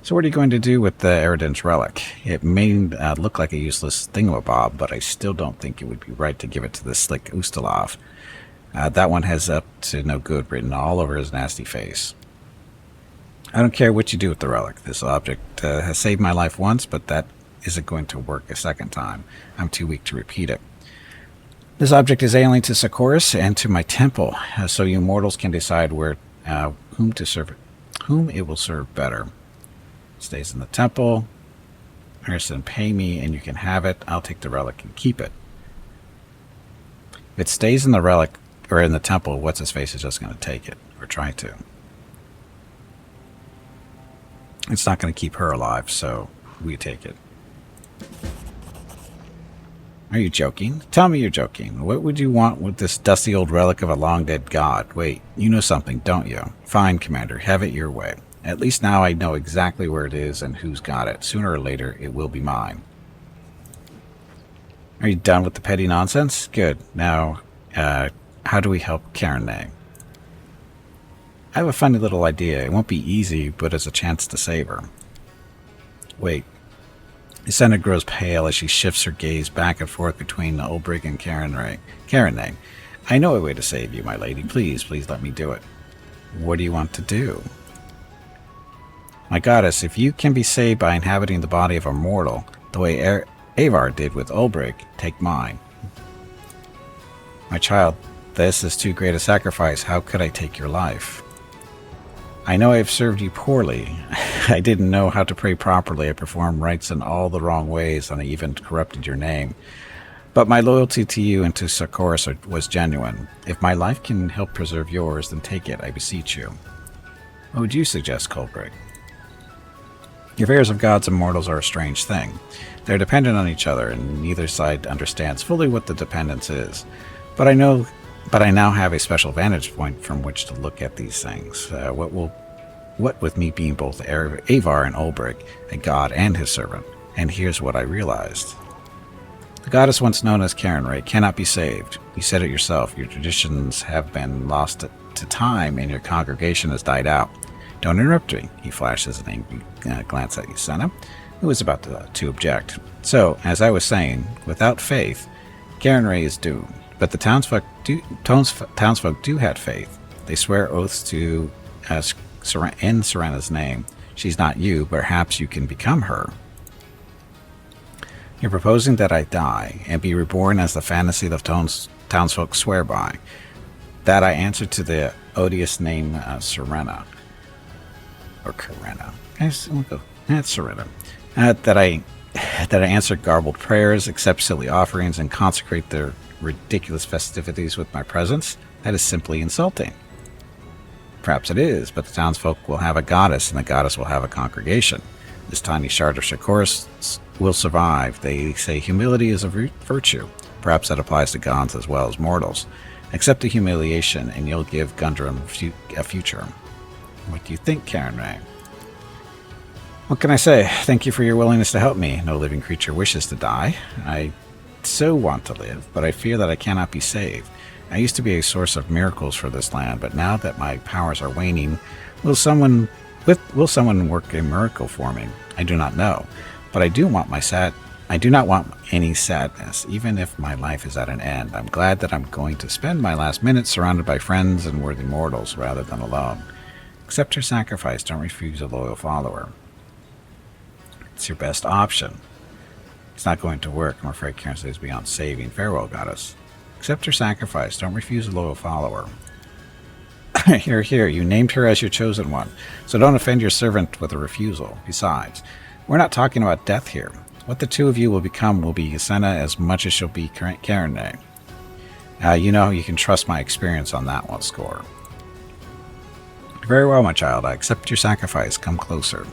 So what are you going to do with the Eridan's relic? It may look like a useless thingamabob, but I still don't think it would be right to give it to the slick Ustalov. That one has up to no good written all over his nasty face. I don't care what you do with the relic. This object has saved my life once, but that isn't going to work a second time. I'm too weak to repeat it. This object is alien to Sarkorians and to my temple, so you mortals can decide whom it will serve better. Stays in the temple. Harrison, pay me and you can have it. I'll take the relic and keep it. If it stays in the relic or in the temple, what's his face is just going to take it or try to. It's not going to keep her alive, so we take it. Are you joking? Tell me you're joking. What would you want with this dusty old relic of a long-dead god? Wait, you know something, don't you? Fine, Commander, have it your way. At least now I know exactly where it is and who's got it. Sooner or later, it will be mine. Are you done with the petty nonsense? Good. Now, how do we help Karine? I have a funny little idea. It won't be easy, but it's a chance to save her. Wait. Senna grows pale as she shifts her gaze back and forth between Ulbrich and Karine. I know a way to save you, my lady. Please let me do it. What do you want to do? My goddess, if you can be saved by inhabiting the body of a mortal, the way Avar did with Ulbrich, take mine. My child, this is too great a sacrifice. How could I take your life? I know I have served you poorly. I didn't know how to pray properly. I performed rites in all the wrong ways, and I even corrupted your name. But my loyalty to you and to Sarkorians was genuine. If my life can help preserve yours, then take it, I beseech you. What would you suggest, Ulbrich? The affairs of gods and mortals are a strange thing. They're dependent on each other, and neither side understands fully what the dependence is. But I now have a special vantage point from which to look at these things. What with me being both Avar and Ulbrich, a god and his servant. And here's what I realized. The goddess once known as Karine cannot be saved. You said it yourself. Your traditions have been lost to time, and your congregation has died out. Don't interrupt me, he flashes an angry glance at Senna, who was about to object. So, as I was saying, without faith, Karine is doomed. But the townsfolk do have faith. They swear oaths to in Serena's name. She's not you, but perhaps you can become her. You're proposing that I die and be reborn as the fantasy the townsfolk swear by. That I answer to the odious name Serena. Or Karina. That's Serena. That I answer garbled prayers, accept silly offerings, and consecrate their ridiculous festivities with my presence. That is simply insulting. Perhaps it is, but the townsfolk will have a goddess, and the goddess will have a congregation. This tiny shard of Sarkorians will survive. They say humility is a virtue. Perhaps that applies to gods as well as mortals. Accept the humiliation, and you'll give Gundren a future. What do you think, Karine? What can I say? Thank you for your willingness to help me. No living creature wishes to die. I so want to live, but I fear that I cannot be saved. I used to be a source of miracles for this land, but now that my powers are waning, will someone work a miracle for me? I do not know, but I do not want any sadness, even if my life is at an end. I'm glad that I'm going to spend my last minutes surrounded by friends and worthy mortals rather than alone. Accept your sacrifice. Don't refuse a loyal follower. It's your best option. It's not going to work. I'm afraid Karen is beyond saving. Farewell, goddess. Accept your sacrifice. Don't refuse a loyal follower. Here, you named her as your chosen one, so don't offend your servant with a refusal. Besides, we're not talking about death here. What the two of you will become will be Yasena as much as she'll be Karene. You know you can trust my experience on that one score. Very well, my child. I accept your sacrifice. Come closer.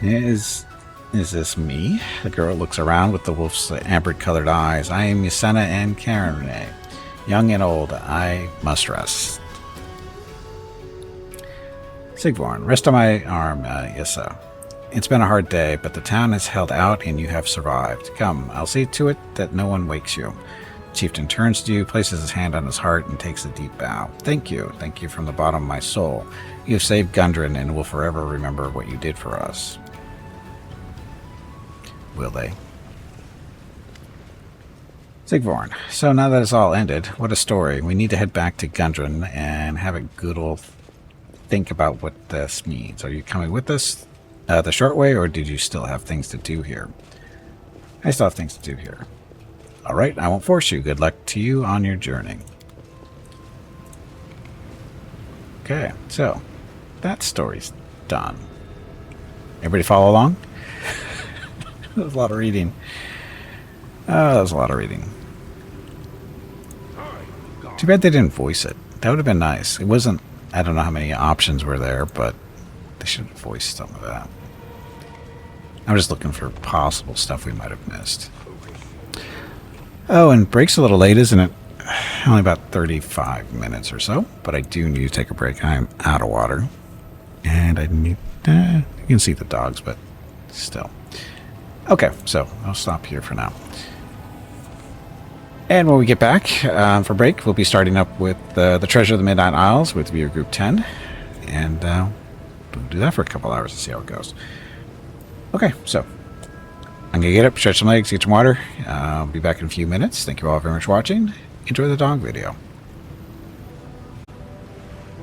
Is this me? The girl looks around with the wolf's amber-colored eyes. I am Yasena and Karene. Young and old, I must rest. Sigvorn, rest on my arm, Yissa. It's been a hard day, but the town has held out and you have survived. Come, I'll see to it that no one wakes you. The chieftain turns to you, places his hand on his heart, and takes a deep bow. Thank you from the bottom of my soul. You have saved Gundren and will forever remember what you did for us. Will they? Sigvorn, so now that it's all ended, what a story. We need to head back to Gundren and have a good old think about what this means. Are you coming with us the short way, or did you still have things to do here? I still have things to do here. All right, I won't force you. Good luck to you on your journey. Okay, so that story's done. Everybody follow along? That was a lot of reading. That was a lot of reading. Too bad they didn't voice it. That would have been nice. It wasn't... I don't know how many options were there, but they should have voiced some of that. I'm just looking for possible stuff we might have missed. Oh, and break's a little late, isn't it? Only about 35 minutes or so, but I do need to take a break. I'm out of water. And I need... you can see the dogs, but still... Okay, so I'll stop here for now. And when we get back for break, we'll be starting up with the Treasure of the Midnight Isles with Viewer Group 10. And we'll do that for a couple hours and see how it goes. Okay, so I'm going to get up, stretch some legs, get some water. I'll be back in a few minutes. Thank you all very much for watching. Enjoy the dog video.